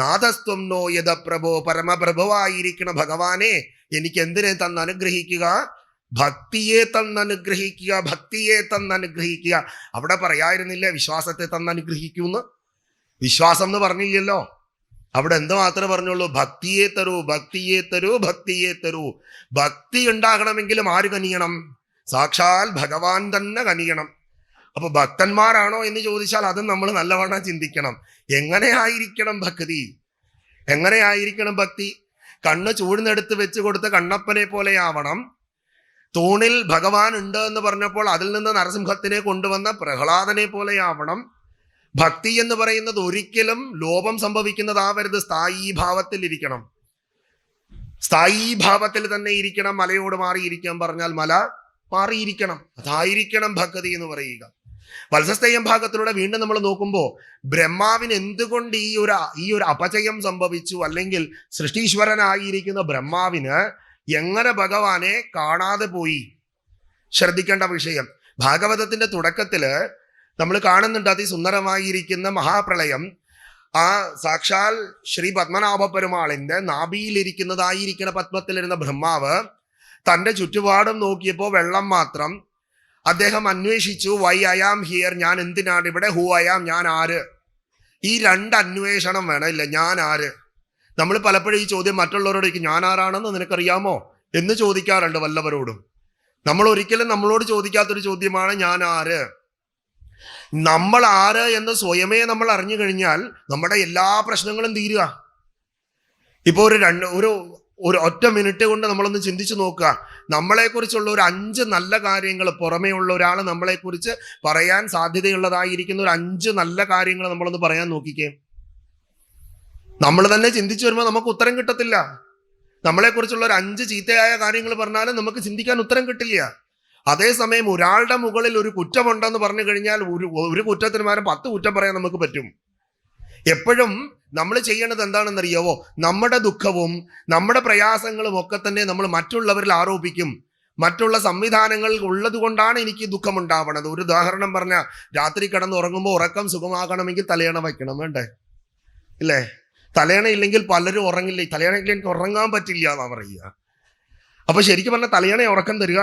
നാഥസ്ത്വം നോ യദ പ്രഭോ. പരമപ്രഭുവായിരിക്കണ ഭഗവാനെ എനിക്ക് എന്തിനെ തന്നനുഗ്രഹിക്കുക? ഭക്തിയെ തന്നനുഗ്രഹിക്കുക, ഭക്തിയെ തന്നനുഗ്രഹിക്കുക. അവിടെ പറയായിരുന്നില്ലേ വിശ്വാസത്തെ തന്നനുഗ്രഹിക്കൂന്ന്? വിശ്വാസം എന്ന് പറഞ്ഞില്ലല്ലോ. അവിടെ എന്ത് മാത്രമേ പറഞ്ഞുള്ളൂ? ഭക്തിയെ തരൂ, ഭക്തിയെ തരൂ, ഭക്തിയെ തരൂ. ഭക്തി ഉണ്ടാകണമെങ്കിലും ആര് കനിയണം? സാക്ഷാൽ ഭഗവാൻ തന്നെ കനിയണം. അപ്പൊ ഭക്തന്മാരാണോ എന്ന് ചോദിച്ചാൽ അതും നമ്മൾ നല്ലവണ്ണം ചിന്തിക്കണം. എങ്ങനെയായിരിക്കണം ഭക്തി? എങ്ങനെയായിരിക്കണം ഭക്തി? കണ്ണ് ചൂഴ്ന്നെടുത്ത് വെച്ച് കൊടുത്ത കണ്ണപ്പനെ പോലെയാവണം. തൂണിൽ ഭഗവാൻ ഉണ്ട് എന്ന് പറഞ്ഞപ്പോൾ അതിൽ നിന്ന് നരസിംഹത്തിനെ കൊണ്ടുവന്ന പ്രഹ്ലാദനെ പോലെയാവണം. ഭക്തി എന്ന് പറയുന്നത് ഒരിക്കലും ലോപം സംഭവിക്കുന്നതാവരുത്. സ്ഥായീ ഭാവത്തിൽ ഇരിക്കണം. സ്ഥായീ ഭാവത്തിൽ തന്നെ ഇരിക്കണം. മലയോട് മാറിയിരിക്കാൻ പറഞ്ഞാൽ മല മാറിയിരിക്കണം. അതായിരിക്കണം ഭക്തി എന്ന് പറയുക. വത്സസ്തേയം ഭാഗത്തിലൂടെ വീണ്ടും നമ്മൾ നോക്കുമ്പോൾ ബ്രഹ്മാവിന് എന്തുകൊണ്ട് ഈ ഒരു അപചയം സംഭവിച്ചു, അല്ലെങ്കിൽ സൃഷ്ടീശ്വരനായിരിക്കുന്ന ബ്രഹ്മാവിന് എങ്ങനെ ഭഗവാനെ കാണാതെ പോയി? ശ്രദ്ധിക്കേണ്ട വിഷയം. ഭാഗവതത്തിന്റെ തുടക്കത്തില് നമ്മൾ കാണുന്നുണ്ട് അതിസുന്ദരമായിരിക്കുന്ന മഹാപ്രളയം. ആ സാക്ഷാൽ ശ്രീ പത്മനാഭ പെരുമാളിന്റെ നാഭിയിലിരിക്കുന്നതായിരിക്കുന്ന പത്മത്തിലിരുന്ന ബ്രഹ്മാവ് തൻ്റെ ചുറ്റുപാടും നോക്കിയപ്പോൾ വെള്ളം മാത്രം. അദ്ദേഹം അന്വേഷിച്ചു, വൈ ഐ ആം ഹിയർ, ഞാൻ എന്തിനാണ് ഇവിടെ, ഹൂ ഐ ആം, ഞാൻ ആര്. ഈ രണ്ട് അന്വേഷണം വേണം, ഇല്ല ഞാൻ ആര്. നമ്മൾ പലപ്പോഴും ഈ ചോദ്യം മറ്റുള്ളവരോട് ഞാൻ ആരാണെന്ന് നിനക്കറിയാമോ എന്ന് ചോദിക്കാറുണ്ട് വല്ലവരോടും. നമ്മൾ ഒരിക്കലും നമ്മളോട് ചോദിക്കാത്തൊരു ചോദ്യമാണ് ഞാൻ ആര്. നമ്മൾ ആര് എന്ന് സ്വയമേ നമ്മൾ അറിഞ്ഞു കഴിഞ്ഞാൽ നമ്മുടെ എല്ലാ പ്രശ്നങ്ങളും തീരുക. ഇപ്പൊ ഒരു ഒറ്റ മിനിറ്റ് കൊണ്ട് നമ്മളൊന്ന് ചിന്തിച്ചു നോക്കുക. നമ്മളെക്കുറിച്ചുള്ള ഒരു 5 നല്ല കാര്യങ്ങൾ, പുറമേ ഉള്ള ഒരാൾ നമ്മളെക്കുറിച്ച് പറയാൻ സാധ്യതയുള്ളതായിരിക്കുന്ന ഒരു 5 നല്ല കാര്യങ്ങൾ നമ്മളൊന്ന് പറയാൻ നോക്കിക്കേ. നമ്മൾ തന്നെ ചിന്തിച്ചു വരുമ്പോൾ നമുക്ക് ഉത്തരം കിട്ടത്തില്ല. നമ്മളെക്കുറിച്ചുള്ള ഒരു 5 ചീത്തയായ കാര്യങ്ങൾ പറഞ്ഞാലും നമുക്ക് ചിന്തിക്കാൻ ഉത്തരം കിട്ടില്ല. അതേസമയം ഒരാളുടെ മുകളിൽ ഒരു കുറ്റമുണ്ടെന്ന് പറഞ്ഞു കഴിഞ്ഞാൽ ഒരു കുറ്റത്തിന് പകരം 10 കുറ്റം പറയാൻ നമുക്ക് പറ്റും. എപ്പോഴും നമ്മൾ ചെയ്യേണ്ടത് എന്താണെന്നറിയാവോ? നമ്മുടെ ദുഃഖവും നമ്മുടെ പ്രയാസങ്ങളും ഒക്കെ തന്നെ നമ്മൾ മറ്റുള്ളവരിൽ ആരോപിക്കും. മറ്റുള്ള സംവിധാനങ്ങൾ ഉള്ളത് കൊണ്ടാണ് എനിക്ക് ദുഃഖമുണ്ടാവണത്. ഒരു ഉദാഹരണം പറഞ്ഞാൽ, രാത്രി കിടന്ന് ഉറങ്ങുമ്പോൾ ഉറക്കം സുഖമാകണമെങ്കിൽ തലയണ വയ്ക്കണം, വേണ്ടേ? ഇല്ലേ? തലയണ ഇല്ലെങ്കിൽ പലരും ഉറങ്ങില്ല. തലയണയിൽ എനിക്ക് ഉറങ്ങാൻ പറ്റില്ല എന്നാ പറയുക. അപ്പൊ ശരിക്കും പറഞ്ഞാൽ തലയണ ഉറക്കം തരിക,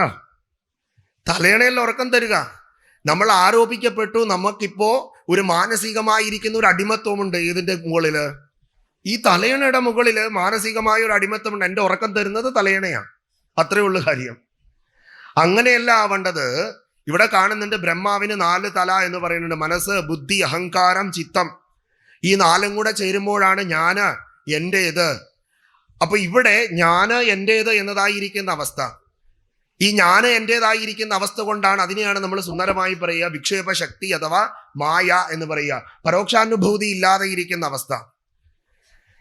തലയണയിൽ ഉറക്കം തരിക. നമ്മൾ ആരോപിക്കപ്പെട്ടു. നമുക്കിപ്പോ ഒരു മാനസികമായിരിക്കുന്ന ഒരു അടിമത്വമുണ്ട്. ഇതിന്റെ മുകളില്, ഈ തലയണയുടെ മുകളില് മാനസികമായ ഒരു അടിമത്വമുണ്ട്. എൻ്റെ ഉറക്കം തരുന്നത് തലയണയാണ്. അത്രേ ഉള്ളു കാര്യം. അങ്ങനെയല്ല ആവേണ്ടത്. ഇവിടെ കാണുന്നുണ്ട് ബ്രഹ്മാവിന് 4 തല എന്ന് പറയുന്നുണ്ട്. മനസ്സ്, ബുദ്ധി, അഹങ്കാരം, ചിത്തം. ഈ 4ഉം കൂടെ ചേരുമ്പോഴാണ് ഞാന് എൻ്റേത്. അപ്പൊ ഇവിടെ ഞാന് എൻ്റേത് എന്നതായിരിക്കുന്ന അവസ്ഥ, ഈ ഞാന് എൻ്റേതായിരിക്കുന്ന അവസ്ഥ കൊണ്ടാണ്, അതിനെയാണ് നമ്മൾ സുന്ദരമായി പറയുക വിക്ഷേപ ശക്തി അഥവാ മായ എന്ന് പറയുക. പരോക്ഷാനുഭൂതി ഇല്ലാതെ ഇരിക്കുന്ന അവസ്ഥ.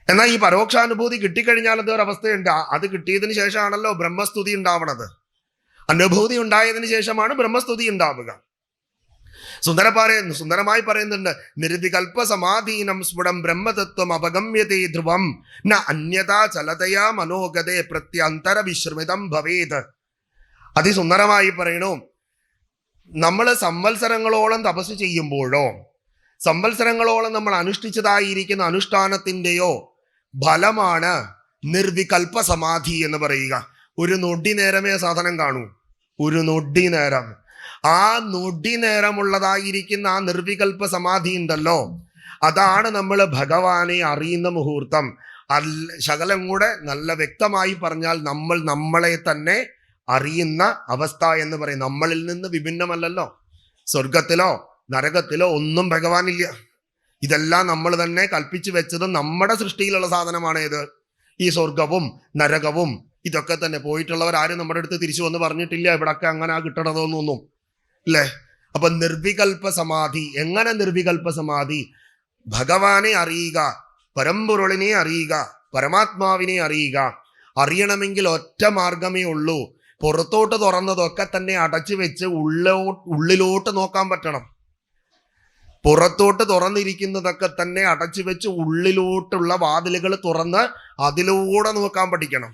എന്നാൽ ഈ പരോക്ഷാനുഭൂതി കിട്ടിക്കഴിഞ്ഞാൽ അതൊരവസ്ഥയുണ്ട്. അത് കിട്ടിയതിന് ശേഷമാണല്ലോ ബ്രഹ്മസ്തുതി ഉണ്ടാവണത്. അനുഭൂതി ഉണ്ടായതിനു ശേഷമാണ് ബ്രഹ്മസ്തുതി ഉണ്ടാവുക. സുന്ദരമായി പറയുന്നുണ്ട്, നിർവികൽപ്പ സമാധീനം സ്ഫുടം ബ്രഹ്മതത്വം അപഗമ്യതേ ധ്രുവം ന അന്യതാ ചലതയാ മനോഗതേ പ്രത്യന്തര വിശ്രമിതം ഭവേത്. അതിസുന്ദരമായി പറയണു, നമ്മൾ സംവത്സരങ്ങളോളം തപസ് ചെയ്യുമ്പോഴോ സംവത്സരങ്ങളോളം നമ്മൾ അനുഷ്ഠിച്ചതായിരിക്കുന്ന അനുഷ്ഠാനത്തിൻ്റെയോ ഫലമാണ് നിർവികൽപ്പ സമാധി എന്ന് പറയുക. ഒരു നൊടി നേരമേ സാധനം കാണൂ, ഒരു നൊടി നേരം. ആ നൊടി നേരമുള്ളതായിരിക്കുന്ന ആ നിർവികൽപ്പ സമാധി ഉണ്ടല്ലോ, അതാണ് നമ്മൾ ഭഗവാനെ അറിയുന്ന മുഹൂർത്തം. ശകലം കൂടെ നല്ല വ്യക്തമായി പറഞ്ഞാൽ നമ്മൾ നമ്മളെ തന്നെ അറിയുന്ന അവസ്ഥ എന്ന് പറയും. നമ്മളിൽ നിന്ന് വിഭിന്നമല്ലല്ലോ. സ്വർഗത്തിലോ നരകത്തിലോ ഒന്നും ഭഗവാനില്ല. ഇതെല്ലാം നമ്മൾ തന്നെ കൽപ്പിച്ചു വെച്ചത് നമ്മുടെ സൃഷ്ടിയിലുള്ള സാധനമാണ്. ഏത്? ഈ സ്വർഗവും നരകവും ഇതൊക്കെ തന്നെ. പോയിട്ടുള്ളവരാരും നമ്മുടെ അടുത്ത് തിരിച്ചു വന്ന് പറഞ്ഞിട്ടില്ല ഇവിടൊക്കെ അങ്ങനെ കിട്ടണതൊന്നും, അല്ലേ? അപ്പൊ നിർവികൽപ്പ സമാധി. എങ്ങനെ നിർവികൽപ്പ സമാധി? ഭഗവാനെ അറിയുക, പരമ്പൊരുളിനെ അറിയുക, പരമാത്മാവിനെ അറിയുക. അറിയണമെങ്കിൽ ഒറ്റ മാർഗമേ ഉള്ളൂ. പുറത്തോട്ട് തുറന്നതൊക്കെ തന്നെ അടച്ചു വെച്ച് ഉള്ളിലോട്ട് നോക്കാൻ പറ്റണം. പുറത്തോട്ട് തുറന്നിരിക്കുന്നതൊക്കെ തന്നെ അടച്ചു വെച്ച് ഉള്ളിലോട്ടുള്ള വാതിലുകൾ തുറന്ന് അതിലൂടെ നോക്കാൻ പഠിക്കണം.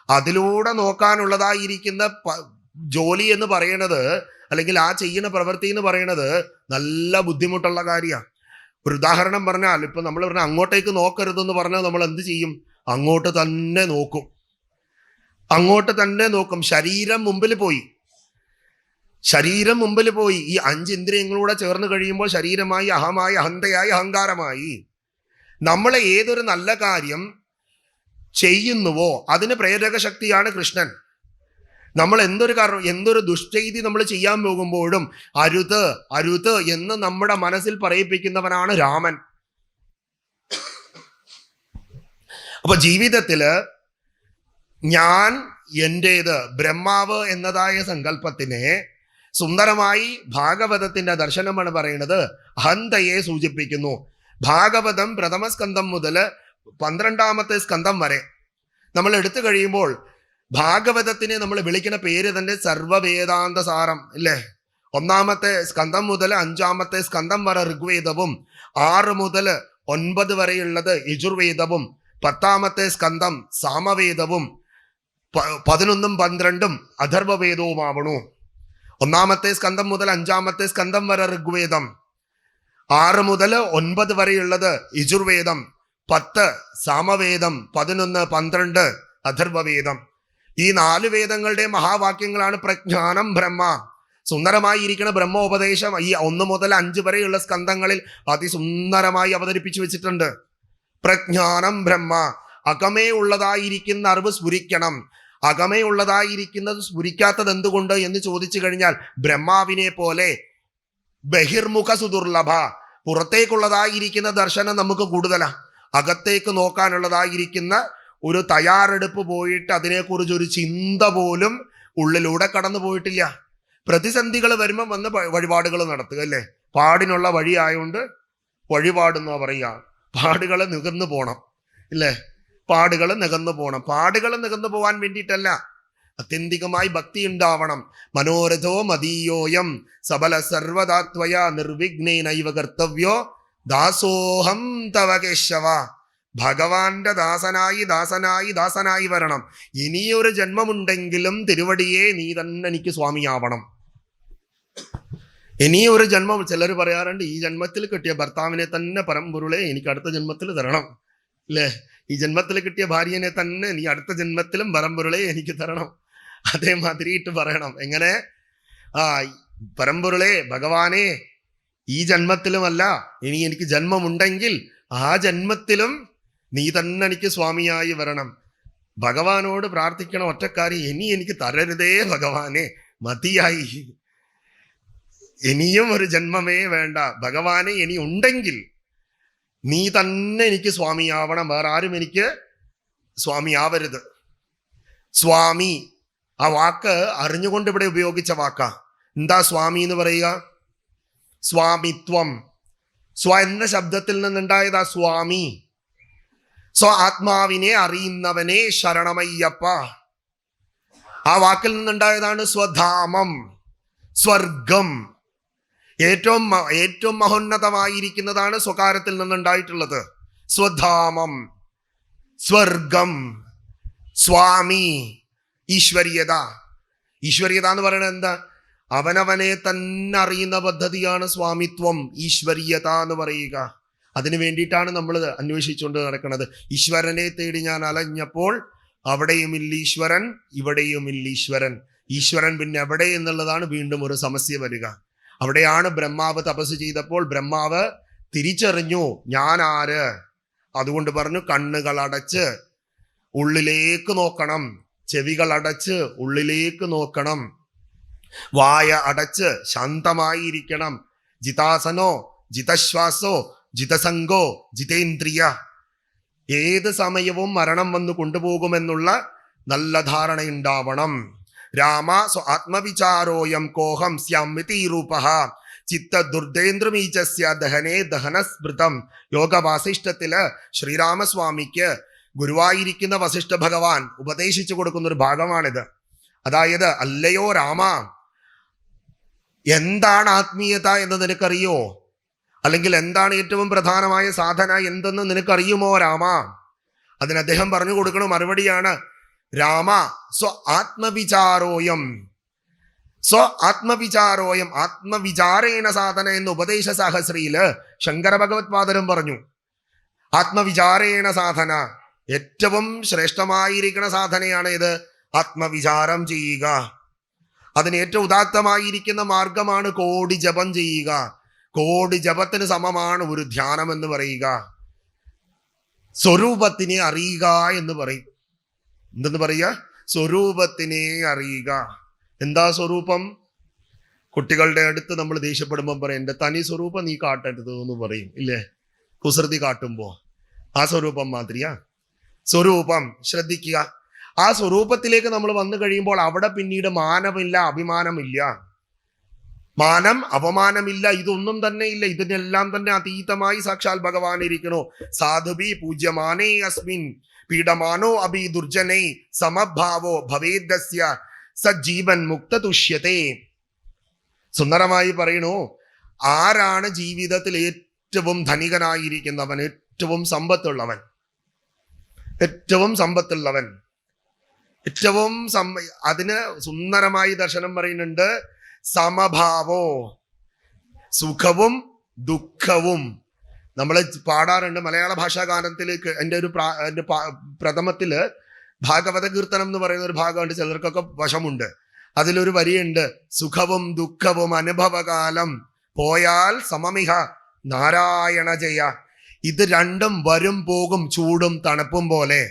അതിലൂടെ നോക്കാനുള്ളതായിരിക്കുന്ന ജോലി എന്ന് പറയണത്, അല്ലെങ്കിൽ ആ ചെയ്യുന്ന പ്രവൃത്തി എന്ന് പറയണത് നല്ല ബുദ്ധിമുട്ടുള്ള കാര്യമാണ്. ഒരു ഉദാഹരണം പറഞ്ഞാൽ, ഇപ്പൊ നമ്മൾ പറഞ്ഞ അങ്ങോട്ടേക്ക് നോക്കരുതെന്ന് പറഞ്ഞാൽ നമ്മൾ എന്ത് ചെയ്യും? അങ്ങോട്ട് തന്നെ നോക്കും, അങ്ങോട്ട് തന്നെ നോക്കും. ശരീരം മുമ്പിൽ പോയി. ഈ 5 ഇന്ദ്രിയങ്ങളൂടെ ചേർന്ന് കഴിയുമ്പോൾ ശരീരമായി, അഹമായി, അഹന്തയായി, അഹങ്കാരമായി. നമ്മളെ ഏതൊരു നല്ല കാര്യം ചെയ്യുന്നുവോ അതിന് പ്രേരക ശക്തിയാണ് കൃഷ്ണൻ. നമ്മൾ എന്തൊരു ദുഷ്ചെയ്തി നമ്മൾ ചെയ്യാൻ പോകുമ്പോഴും അരുത് അരുത് എന്ന് നമ്മുടെ മനസ്സിൽ പറയിപ്പിക്കുന്നവനാണ് രാമൻ. അപ്പൊ ജീവിതത്തില് ഞാൻ എന്റേത് ബ്രഹ്മാവ് എന്നതായ സങ്കല്പത്തിനെ സുന്ദരമായി ഭാഗവതത്തിന്റെ ദർശനമാണ് പറയുന്നത്, അഹന്തയെ സൂചിപ്പിക്കുന്നു. ഭാഗവതം പ്രഥമ സ്കന്ധം മുതൽ 12ാമത്തെ സ്കന്ധം വരെ നമ്മൾ എടുത്തു കഴിയുമ്പോൾ ഭാഗവതത്തിനെ നമ്മൾ വിളിക്കുന്ന പേര് തന്നെ സർവവേദാന്ത സാരം ഇല്ലേ. 1ാമത്തെ സ്കന്ധം മുതൽ 5ാമത്തെ സ്കന്ധം വരെ ഋഗ്വേദവും 6 മുതൽ 9 വരെയുള്ളത് യജുർവേദവും 10ാമത്തെ സ്കന്ധം സാമവേദവും 11ഉം 12ഉം അഥർവവേദവുമാവണു. 1ാമത്തെ സ്കന്ധം മുതൽ 5ാമത്തെ സ്കന്ധം വരെ ഋഗ്വേദം, 6 മുതൽ 9 വരെയുള്ളത് യജുർവേദം, 10 സാമവേദം, 11, 12 അഥർവവേദം. ഈ 4 വേദങ്ങളുടെ മഹാവാക്യങ്ങളാണ് പ്രജ്ഞാനം ബ്രഹ്മ. സുന്ദരമായിരിക്കുന്ന ബ്രഹ്മോപദേശം ഈ 1 മുതൽ 5 വരെയുള്ള സ്കന്ധങ്ങളിൽ അതിസുന്ദരമായി അവതരിപ്പിച്ചു വെച്ചിട്ടുണ്ട്. പ്രജ്ഞാനം ബ്രഹ്മ, അകമേ ഉള്ളതായിരിക്കുന്ന അറിവ് സ്ഫുരിക്കണം. അകമേ ഉള്ളതായിരിക്കുന്നത് സ്ഫുരിക്കാത്തത് എന്തുകൊണ്ട് എന്ന് ചോദിച്ചു കഴിഞ്ഞാൽ, ബ്രഹ്മാവിനെ പോലെ ബഹിർമുഖ സുദുർലഭ, പുറത്തേക്കുള്ളതായിരിക്കുന്ന ദർശനം നമുക്ക് കൂടുതലാണ്. അകത്തേക്ക് നോക്കാനുള്ളതായിരിക്കുന്ന ഒരു തയ്യാറെടുപ്പ് പോയിട്ട് അതിനെക്കുറിച്ച് ഒരു ചിന്ത പോലും ഉള്ളിലൂടെ കടന്നു പോയിട്ടില്ല. പ്രതിസന്ധികൾ വരുമ്പോൾ വന്ന് വഴിപാടുകൾ നടത്തുക അല്ലേ. പാടിനുള്ള വഴിയായോണ്ട് വഴിപാടെന്നാ പറയുക. പാടുകൾ നികന്നു പോണം ഇല്ലേ, പാടുകൾ നികന്നു പോണം. പാടുകൾ നികന്നു പോവാൻ വേണ്ടിയിട്ടല്ല, അത്യന്തികമായി ഭക്തി ഉണ്ടാവണം. മനോരഥോ മദീയോയം സബല സർവദാത്വയ നിർവിഘ്നൈനൈവ കർത്തവ്യോ ദാസോഹം തവ കേശവ. ഭഗവാന്റെ ദാസനായി ദാസനായി ദാസനായി വരണം. ഇനിയൊരു ജന്മമുണ്ടെങ്കിലും തിരുവടിയെ നീ തന്നെ എനിക്ക് സ്വാമിയാവണം. ഇനിയൊരു ജന്മം, ചിലർ പറയാറുണ്ട് ഈ ജന്മത്തിൽ കിട്ടിയ ഭർത്താവിനെ തന്നെ പരമ്പൊരുളെ എനിക്ക് അടുത്ത ജന്മത്തിൽ തരണം അല്ലേ. ഈ ജന്മത്തിൽ കിട്ടിയ ഭാര്യനെ തന്നെ നീ അടുത്ത ജന്മത്തിലും പരമ്പൊരുളെ എനിക്ക് തരണം. അതേമാതിരി ഇട്ട് പറയണം. എങ്ങനെ? പരമ്പൊരുളെ ഭഗവാനെ ഈ ജന്മത്തിലുമല്ല, ഇനി എനിക്ക് ജന്മമുണ്ടെങ്കിൽ ആ ജന്മത്തിലും നീ തന്നെ എനിക്ക് സ്വാമിയായി വരണം. ഭഗവാനോട് പ്രാർത്ഥിക്കണം ഒറ്റക്കാരി, ഇനി എനിക്ക് തരരുതേ ഭഗവാനെ, മതിയായി, ഇനിയും ഒരു ജന്മമേ വേണ്ട ഭഗവാനെ. ഇനി ഉണ്ടെങ്കിൽ നീ തന്നെ എനിക്ക് സ്വാമിയാവണം, വേറെ ആരും എനിക്ക് സ്വാമിയാവരുത്. സ്വാമി, ആ വാക്ക് അറിഞ്ഞുകൊണ്ട് ഇവിടെ ഉപയോഗിച്ച വാക്കാ. എന്താ സ്വാമി എന്ന് പറയുക? സ്വാമിത്വം. സ്വ എന്ന ശബ്ദത്തിൽ നിന്നുണ്ടായതാ സ്വാമി. ആത്മാവിനെ അറിയുന്നവനെ ശരണമയ്യപ്പ. ആ വാക്കിൽ നിന്നുണ്ടായതാണ് സ്വധാമം, സ്വർഗം. ഏറ്റവും മഹോന്നതമായിരിക്കുന്നതാണ് സ്വകാരത്തിൽ നിന്നുണ്ടായിട്ടുള്ളത്. സ്വധാമം, സ്വർഗം, സ്വാമി, ഈശ്വരീയത. ഈശ്വരീയത എന്ന് പറയുന്നത് എന്താ? അവനവനെ തന്നെ അറിയുന്ന പദ്ധതിയാണ് സ്വാമിത്വം, ഈശ്വരീയത എന്ന് പറയുക. അതിനു വേണ്ടിയിട്ടാണ് നമ്മൾ അന്വേഷിച്ചുകൊണ്ട് നടക്കുന്നത്. ഈശ്വരനെ തേടി ഞാൻ അലഞ്ഞപ്പോൾ അവിടെയുമില്ല ഈശ്വരൻ, ഇവിടെയുമില്ല ഈശ്വരൻ. ഈശ്വരൻ പിന്നെ എവിടെ എന്നുള്ളതാണ് വീണ്ടും ഒരു സമസ്യ വരിക. അവിടെയാണ് ബ്രഹ്മാവ് തപസ് ചെയ്തപ്പോൾ ബ്രഹ്മാവ് തിരിച്ചറിഞ്ഞു ഞാൻ ആര്. അതുകൊണ്ട് പറഞ്ഞു കണ്ണുകൾ അടച്ച് ഉള്ളിലേക്ക് നോക്കണം, ചെവികൾ അടച്ച് ഉള്ളിലേക്ക് നോക്കണം, വായ അടച്ച് ശാന്തമായിരിക്കണം. ജിതാസനോ ജിതശ്വാസോ ജിതസംഗോ ജിതേന്ദ്രിയ. ഏത് സമയവും മരണം വന്നു കൊണ്ടുപോകുമെന്നുള്ള നല്ല ധാരണയുണ്ടാവണം. രാമ ആത്മവിചാരോയം കോഹം സ്യാമിതി രൂപഃ ചിത്ത ദുർദേന്ദ്രമീചസ്യ ദഹനേ ദഹനസ്മൃതം. യോഗ വാസിഷ്ഠത്തില് ശ്രീരാമസ്വാമിക്ക് ഗുരുവായിരിക്കുന്ന വസിഷ്ഠ ഭഗവാൻ ഉപദേശിച്ചു കൊടുക്കുന്ന ഒരു ഭാഗമാണിത്. അതായത്, അല്ലയോ രാമ, എന്താണ് ആത്മീയത എന്ന് നിനക്കറിയോ? അല്ലെങ്കിൽ എന്താണ് ഏറ്റവും പ്രധാനമായ സാധന എന്തെന്ന് നിനക്കറിയുമോ രാമ? അതിന് അദ്ദേഹം പറഞ്ഞു കൊടുക്കുന്ന മറുപടിയാണ്, രാമ സ്വ ആത്മവിചാരോയം. സ്വ ആത്മവിചാരോയം ആത്മവിചാരേണ സാധന എന്ന ഉപദേശ സാഹസ്രിയില് ശങ്കര ഭഗവത്പാദരും പറഞ്ഞു. ആത്മവിചാരേണ സാധന, ഏറ്റവും ശ്രേഷ്ഠമായിരിക്കുന്ന സാധനയാണ് ഇത്, ആത്മവിചാരം ചെയ്യുക. അതിന് ഏറ്റവും ഉദാത്തമായിരിക്കുന്ന മാർഗമാണ് കോടി ജപം ചെയ്യുക. കോടി ജപത്തിന് സമമാണ് ഒരു ധ്യാനം എന്ന് പറയുക. സ്വരൂപത്തിനെ അറിയുക എന്ന് പറയും. എന്തെന്ന് പറയുക? സ്വരൂപത്തിനെ അറിയുക. എന്താ സ്വരൂപം? കുട്ടികളുടെ അടുത്ത് നമ്മൾ ദേഷ്യപ്പെടുമ്പോൾ പറയും, എൻ്റെ തനി സ്വരൂപം നീ കാട്ടരുത് എന്ന് പറയും, ഇല്ലേ? കുസൃതി കാട്ടുമ്പോ ആ സ്വരൂപം മാതിരിയാ. സ്വരൂപം ശ്രദ്ധിക്കുക. ആ സ്വരൂപത്തിലേക്ക് നമ്മൾ വന്നു കഴിയുമ്പോൾ അവിടെ പിന്നീട് മാനമില്ല, അഭിമാനമില്ല. മാനം അപമാനമില്ല, ഇതൊന്നും തന്നെ ഇല്ല. ഇതിനെല്ലാം തന്നെ അതീതമായി സാക്ഷാൽ ഭഗവാൻ ഇരിക്കണോ. സാധുബി പൂജ്യമാനേ അസ്മിൻ പീഡമാനോ അഭി ദുർജനേ സമഭാവോ ഭവേദസ്യ സജീവൻ മുക്ത തുഷ്യത്തെ. സുന്ദരമായി പറയണു, ആരാണ് ജീവിതത്തിൽ ഏറ്റവും ധനികനായിരിക്കുന്നവൻ, ഏറ്റവും സമ്പത്തുള്ളവൻ, ഏറ്റവും സമ്പത്തുള്ളവൻ, അതിന് സുന്ദരമായി ദർശനം പറയുന്നുണ്ട്. സമഭാവോ, സുഖവും ദുഃഖവും. നമ്മൾ പാടാറുണ്ട് മലയാള ഭാഷാ ഗാനത്തിലേക്ക്. എൻ്റെ പ്രഥമത്തില് ഭാഗവത കീർത്തനം എന്ന് പറയുന്ന ഒരു ഭാഗമുണ്ട്, ചിലർക്കൊക്കെ വശമുണ്ട്. അതിലൊരു വരിയുണ്ട്, സുഖവും ദുഃഖവും അനുഭവകാലം പോയാൽ സമമിഹ നാരായണ ജയ. ഇത് രണ്ടും വരും പോകും, ചൂടും തണുപ്പും പോലെ.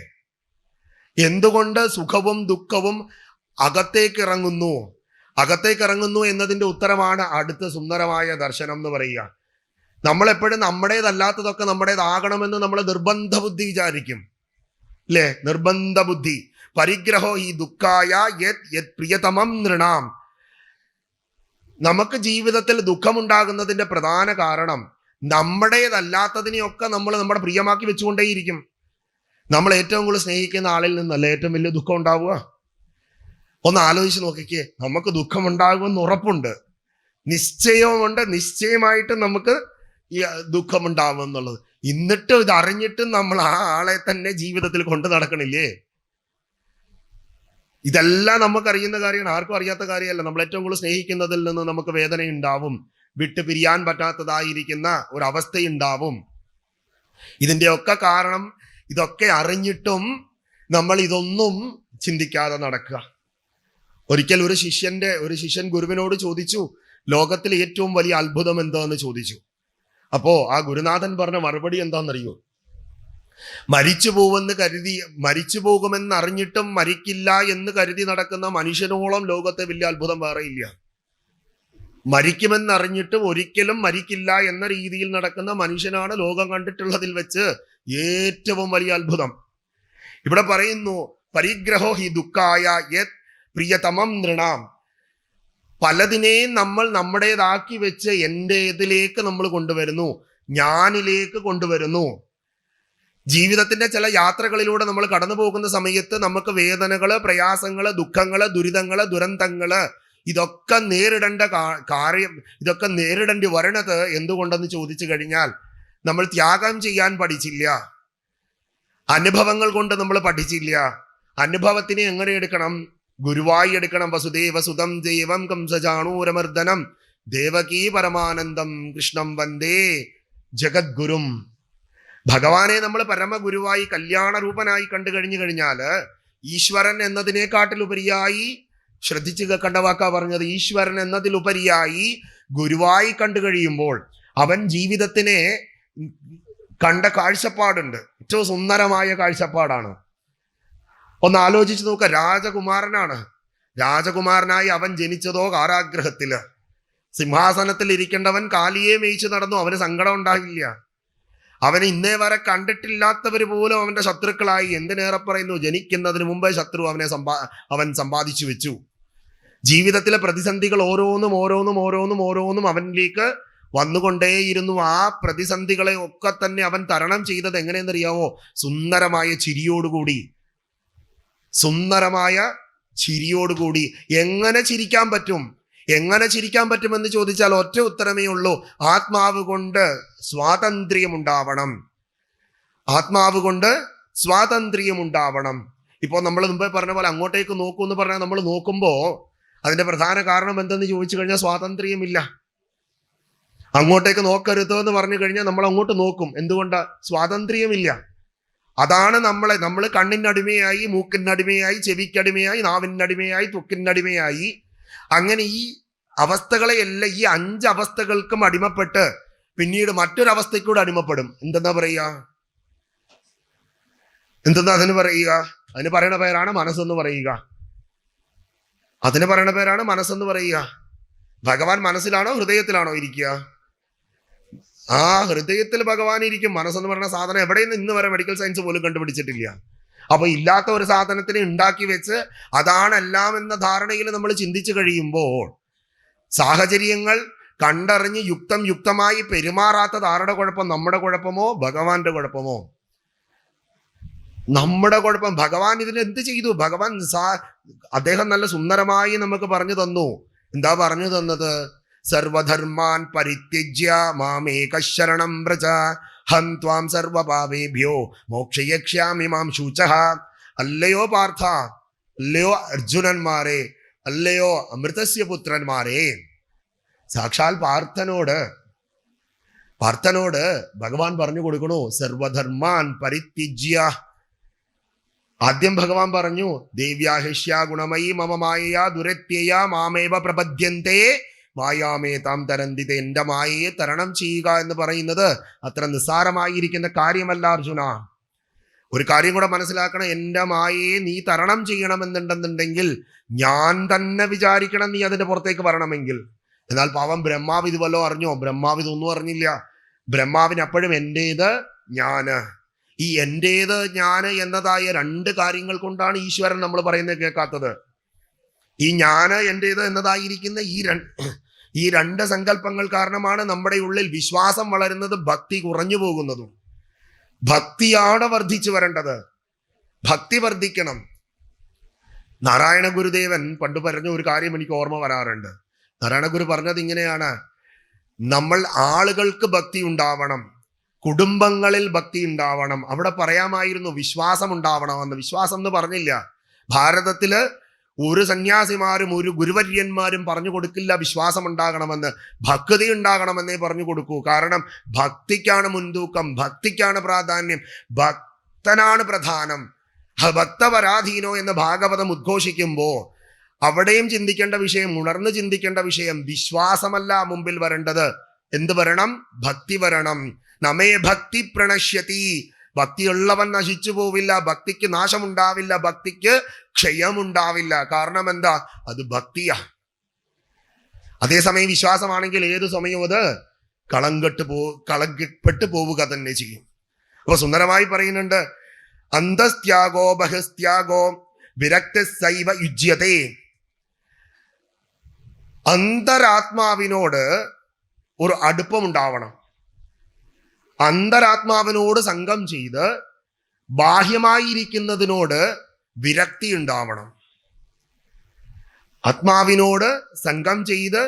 എന്തുകൊണ്ട് സുഖവും ദുഃഖവും അകത്തേക്ക് ഇറങ്ങുന്നു എന്നതിന്റെ ഉത്തരമാണ് അടുത്ത സുന്ദരമായ ദർശനം എന്ന് പറയുക. നമ്മളെപ്പോഴും നമ്മുടേതല്ലാത്തതൊക്കെ നമ്മുടേതാകണമെന്ന് നമ്മൾ നിർബന്ധ ബുദ്ധി വിചാരിക്കും, അല്ലേ? നിർബന്ധ ബുദ്ധി. പരിഗ്രഹോ ഈ ദുഃഖായ യത് പ്രിയതമം നൃണാം. നമുക്ക് ജീവിതത്തിൽ ദുഃഖമുണ്ടാകുന്നതിന്റെ പ്രധാന കാരണം നമ്മുടേതല്ലാത്തതിനെയൊക്കെ നമ്മൾ നമ്മുടെ പ്രിയമാക്കി വെച്ചുകൊണ്ടേയിരിക്കും. നമ്മൾ ഏറ്റവും കൂടുതൽ സ്നേഹിക്കുന്ന ആളിൽ നിന്നല്ല ഏറ്റവും വലിയ ദുഃഖം ഉണ്ടാവുക. ഒന്ന് ആലോചിച്ച് നോക്കിക്കേ. നമുക്ക് ദുഃഖമുണ്ടാകുമെന്ന് ഉറപ്പുണ്ട്, നിശ്ചയവുമുണ്ട്, നിശ്ചയമായിട്ടും നമുക്ക് ഈ ദുഃഖമുണ്ടാവും എന്നുള്ളത്. എന്നിട്ടും ഇത് അറിഞ്ഞിട്ടും നമ്മൾ ആ ആളെ തന്നെ ജീവിതത്തിൽ കൊണ്ടു നടക്കണില്ലേ? ഇതെല്ലാം നമുക്കറിയുന്ന കാര്യമാണ്, ആർക്കും അറിയാത്ത കാര്യമല്ല. നമ്മൾ ഏറ്റവും കൂടുതൽ സ്നേഹിക്കുന്നതിൽ നിന്ന് നമുക്ക് വേദനയുണ്ടാവും, വിട്ടു പിരിയാൻ പറ്റാത്തതായിരിക്കുന്ന ഒരവസ്ഥയുണ്ടാവും. ഇതിൻ്റെയൊക്കെ കാരണം ഇതൊക്കെ അറിഞ്ഞിട്ടും നമ്മൾ ഇതൊന്നും ചിന്തിക്കാതെ നടക്കുക. ഒരിക്കൽ ഒരു ശിഷ്യൻ ഗുരുവിനോട് ചോദിച്ചു, ലോകത്തിൽ ഏറ്റവും വലിയ അത്ഭുതം എന്താന്ന് ചോദിച്ചു. അപ്പോ ആ ഗുരുനാഥൻ പറഞ്ഞ മറുപടി എന്താണെന്നറിയോ? മരിച്ചു പോകുമെന്ന് അറിഞ്ഞിട്ടും മരിക്കില്ല എന്ന് കരുതി നടക്കുന്ന മനുഷ്യനോളം ലോകത്തെ വലിയ അത്ഭുതം വേറെ ഇല്ല. മരിക്കുമെന്നറിഞ്ഞിട്ടും ഒരിക്കലും മരിക്കില്ല എന്ന രീതിയിൽ നടക്കുന്ന മനുഷ്യനാണ് ലോകം കണ്ടിട്ടുള്ളതിൽ വെച്ച് ഏറ്റവും വലിയ അത്ഭുതം. ഇവിടെ പറയുന്നു, പരിഗ്രഹോ ഹി ദുഃഖായ യത് പ്രിയതമം നൃണാം. പലതിനെയും നമ്മൾ നമ്മുടേതാക്കി വെച്ച് എന്റേതിലേക്ക് നമ്മൾ കൊണ്ടുവരുന്നു, ഞാനിലേക്ക് കൊണ്ടുവരുന്നു. ജീവിതത്തിന്റെ ചില യാത്രകളിലൂടെ നമ്മൾ കടന്നു പോകുന്ന സമയത്ത് നമുക്ക് വേദനകള്, പ്രയാസങ്ങള്, ദുഃഖങ്ങള്, ദുരിതങ്ങള്, ദുരന്തങ്ങള് ഇതൊക്കെ നേരിടേണ്ടി വരണത് എന്തുകൊണ്ടെന്ന് ചോദിച്ചു കഴിഞ്ഞാൽ നമ്മൾ ത്യാഗം ചെയ്യാൻ പഠിച്ചില്ല, അനുഭവങ്ങൾ കൊണ്ട് നമ്മൾ പഠിച്ചില്ല. അനുഭവത്തിനെ എങ്ങനെ എടുക്കണം? ഗുരുവായി എടുക്കണം. വസുദേവ സുതം ദേവം കംസജാണൂരമർദ്ദനം ദേവകീ പരമാനന്ദം കൃഷ്ണം വന്ദേ ജഗദ്ഗുരും. ഭഗവാനെ നമ്മൾ പരമഗുരുവായി കല്യാണ രൂപനായി കണ്ടു കഴിഞ്ഞാല് ഈശ്വരൻ എന്നതിനെക്കാട്ടിലുപരിയായി, ശ്രദ്ധിച്ച് കണ്ട വാക്കാ പറഞ്ഞത്, ഈശ്വരൻ എന്നതിലുപരിയായി ഗുരുവായി കണ്ടു കഴിയുമ്പോൾ അവൻ ജീവിതത്തിനെ കണ്ട കാഴ്ചപ്പാടുണ്ട്, ഏറ്റവും സുന്ദരമായ കാഴ്ചപ്പാടാണ്. ഒന്ന് ആലോചിച്ച് നോക്ക. രാജകുമാരനായി അവൻ ജനിച്ചതോ കാരാഗ്രഹത്തില്. സിംഹാസനത്തിൽ ഇരിക്കേണ്ടവൻ കാലിയെ മേയിച്ചു നടന്നു, അവന് സങ്കടം ഉണ്ടാകില്ല. അവനെ ഇന്നേ വരെ കണ്ടിട്ടില്ലാത്തവര് പോലും അവന്റെ ശത്രുക്കളായി. എന്തിനേറെ പറയുന്നു, ജനിക്കുന്നതിന് മുമ്പേ ശത്രു അവൻ സമ്പാദിച്ചു വെച്ചു. ജീവിതത്തിലെ പ്രതിസന്ധികൾ ഓരോന്നും അവനിലേക്ക് വന്നുകൊണ്ടേയിരുന്നു. ആ പ്രതിസന്ധികളെ ഒക്കെ തന്നെ അവൻ തരണം ചെയ്തത് എങ്ങനെയെന്നറിയാവോ? സുന്ദരമായ ചിരിയോടുകൂടി. എങ്ങനെ ചിരിക്കാൻ പറ്റുമെന്ന് ചോദിച്ചാൽ ഒറ്റ ഉത്തരമേ ഉള്ളൂ, ആത്മാവ് കൊണ്ട് സ്വാതന്ത്ര്യം ഉണ്ടാവണം. ഇപ്പോൾ നമ്മൾ മുമ്പേ പറഞ്ഞ പോലെ അങ്ങോട്ടേക്ക് നോക്കൂ എന്ന് പറഞ്ഞാൽ നമ്മൾ നോക്കുമ്പോൾ അതിന്റെ പ്രധാന കാരണം എന്തെന്ന് ചോദിച്ചു കഴിഞ്ഞാൽ സ്വാതന്ത്ര്യമില്ല. അങ്ങോട്ടേക്ക് നോക്കരുത് എന്ന് പറഞ്ഞു കഴിഞ്ഞാൽ നമ്മൾ അങ്ങോട്ട് നോക്കും. എന്തുകൊണ്ടാ? സ്വാതന്ത്ര്യമില്ല. അതാണ് നമ്മൾ കണ്ണിനടിമയായി, മൂക്കിനടിമയായി, ചെവിക്കടിമയായി, നാവിനടിമയായി, ത്വക്കിനടിമയായി. അങ്ങനെ ഈ അവസ്ഥകളെയെല്ലാം, ഈ 5 അവസ്ഥകൾക്കും അടിമപ്പെട്ട് പിന്നീട് മറ്റൊരവസ്ഥയ്ക്കൂടെ അടിമപ്പെടും. എന്തെന്നാ പറയുക? എന്തെന്നാ അതിന് പറയുക? അതിന് പറയുന്ന പേരാണ് മനസ്സെന്ന് പറയുക. അതിന് പറയുന്ന പേരാണ് മനസ്സെന്ന് പറയുക. ഭഗവാൻ മനസ്സിലാണോ ഹൃദയത്തിലാണോ ഇരിക്കുക? ആ, ഹൃദയത്തിൽ ഭഗവാൻ ഇരിക്കും. മനസ്സെന്ന് പറയുന്ന സാധനം എവിടെയും ഇന്ന് വരെ മെഡിക്കൽ സയൻസ് പോലും കണ്ടുപിടിച്ചിട്ടില്ല. അപ്പൊ ഇല്ലാത്ത ഒരു സാധനത്തിനെ ഉണ്ടാക്കി വെച്ച് അതാണ് എല്ലാം എന്ന ധാരണയിൽ നമ്മൾ ചിന്തിച്ചു കഴിയുമ്പോൾ സാഹചര്യങ്ങൾ കണ്ടറിഞ്ഞ് യുക്തമായി പെരുമാറാത്തത് ആരുടെ കുഴപ്പം? നമ്മുടെ കുഴപ്പമോ ഭഗവാന്റെ കുഴപ്പമോ? നമ്മുടെ കുഴപ്പം. ഭഗവാൻ ഇതിന് എന്ത് ചെയ്തു? ഭഗവാൻ അദ്ദേഹം നല്ല സുന്ദരമായി നമുക്ക് പറഞ്ഞു തന്നു. എന്താ പറഞ്ഞു തന്നത്? സർവധർമാൻ പരിത്യജ്യ മാമേക ശരണം വ്രജ ഹം ത്വാം സർവപാപേഭ്യോ മോക്ഷയക്ഷ്യാമി മാം ശൂചഃ. അല്ലയോ പാർത്ഥ, അല്ലയോ അർജുനന്മാരെ, അല്ലയോ അമൃതസ്യ പുത്രന്മാരെ, സാക്ഷാൽ പാർത്ഥനോട് ഭഗവാൻ പറഞ്ഞു കൊടുക്കണു, സർവധർമാൻ പരിത്യജ്യ. ആദ്യം ഭഗവാൻ പറഞ്ഞു, ദേവ്യാഹിഷ്യ ഗുണമയി മമ മായയാ ദുരത്യയ മാമേവ പ്രപദ്യന്തേ മായാമേ താം തരന്തിത. എന്റെ മായയെ തരണം ചെയ്യുക എന്ന് പറയുന്നത് അത്ര നിസ്സാരമായിരിക്കുന്ന കാര്യമല്ല അർജുന. ഒരു കാര്യം കൂടെ മനസ്സിലാക്കണം. എന്റെ മായയെ നീ തരണം ചെയ്യണമെന്നുണ്ടെന്നുണ്ടെങ്കിൽ ഞാൻ തന്നെ വിചാരിക്കണം നീ അതിന്റെ പുറത്തേക്ക് വരണമെങ്കിൽ. എന്നാൽ പാവം ബ്രഹ്മാവ് ഇത് വല്ലോ അറിഞ്ഞോ? ബ്രഹ്മാവ് ഇതൊന്നും അറിഞ്ഞില്ല. ബ്രഹ്മാവിന് അപ്പോഴും എന്റേത് ഞാന്, ഈ എന്റേത് ഞാന് എന്നതായ 2 കാര്യങ്ങൾ കൊണ്ടാണ് ഈശ്വരൻ നമ്മൾ പറയുന്നത് കേൾക്കാത്തത്. ഈ ഞാന് എന്റേത് എന്നതായിരിക്കുന്ന ഈ 2 സങ്കല്പങ്ങൾ കാരണമാണ് നമ്മുടെ ഉള്ളിൽ വിശ്വാസം വളരുന്നത്, ഭക്തി കുറഞ്ഞു പോകുന്നതും. ഭക്തിയാണ് വർദ്ധിച്ചു വരേണ്ടത്. ഭക്തി വർദ്ധിക്കണം. നാരായണ ഗുരുദേവൻ പണ്ട് പറഞ്ഞ ഒരു കാര്യം എനിക്ക് ഓർമ്മ വരാറുണ്ട്. നാരായണ ഗുരു പറഞ്ഞത് ഇങ്ങനെയാണ്: നമ്മൾ ആളുകൾക്ക് ഭക്തി ഉണ്ടാവണം, കുടുംബങ്ങളിൽ ഭക്തി ഉണ്ടാവണം. അവിടെ പറയാമായിരുന്നു വിശ്വാസം ഉണ്ടാവണമെന്ന്. വിശ്വാസം എന്ന് പറഞ്ഞില്ല. ഭാരതത്തില് ഒരു സന്യാസിമാരും ഒരു ഗുരുവര്യന്മാരും പറഞ്ഞു കൊടുക്കില്ല വിശ്വാസം ഉണ്ടാകണമെന്ന്. ഭക്തി ഉണ്ടാകണമെന്നേ പറഞ്ഞു കൊടുക്കൂ. കാരണം ഭക്തിക്കാണ് മുൻതൂക്കം, ഭക്തിക്കാണ് പ്രാധാന്യം, ഭക്തനാണ് പ്രധാനം. ഭക്തപരാധീനോ എന്ന് ഭാഗവതം ഉദ്ഘോഷിക്കുമ്പോൾ അവിടെയും ചിന്തിക്കേണ്ട വിഷയം, ഉണർന്ന് ചിന്തിക്കേണ്ട വിഷയം വിശ്വാസമല്ല മുമ്പിൽ വരേണ്ടത്. എന്ത് വരണം? ഭക്തി വരണം. നമേ ഭക്തി പ്രണശ്യതി. ഭക്തിയുള്ളവൻ നശിച്ചു പോവില്ല, ഭക്തിക്ക് നാശമുണ്ടാവില്ല, ഭക്തിക്ക് ക്ഷയമുണ്ടാവില്ല. കാരണം എന്താ? അത് ഭക്തിയാ. അതേസമയം വിശ്വാസമാണെങ്കിൽ ഏതു സമയവും അത് കളങ്കപ്പെട്ടു പോവുക തന്നെ ചെയ്യും. അപ്പൊ സുന്ദരമായി പറയുന്നുണ്ട്, അന്തസ്ത്യാഗോ ബഹസ്ത്യാഗോ വിരക്ത സൈവ യുജ്യതേ. അന്തരാത്മാവിനോട് ഒരു അടുപ്പമുണ്ടാവണം. അന്തരാത്മാവിനോട് സംഘം ചെയ്ത് ബാഹ്യമായിരിക്കുന്നതിനോട് വിരക്തി ഉണ്ടാവണം. ആത്മാവിനോട് സംഘം ചെയ്ത്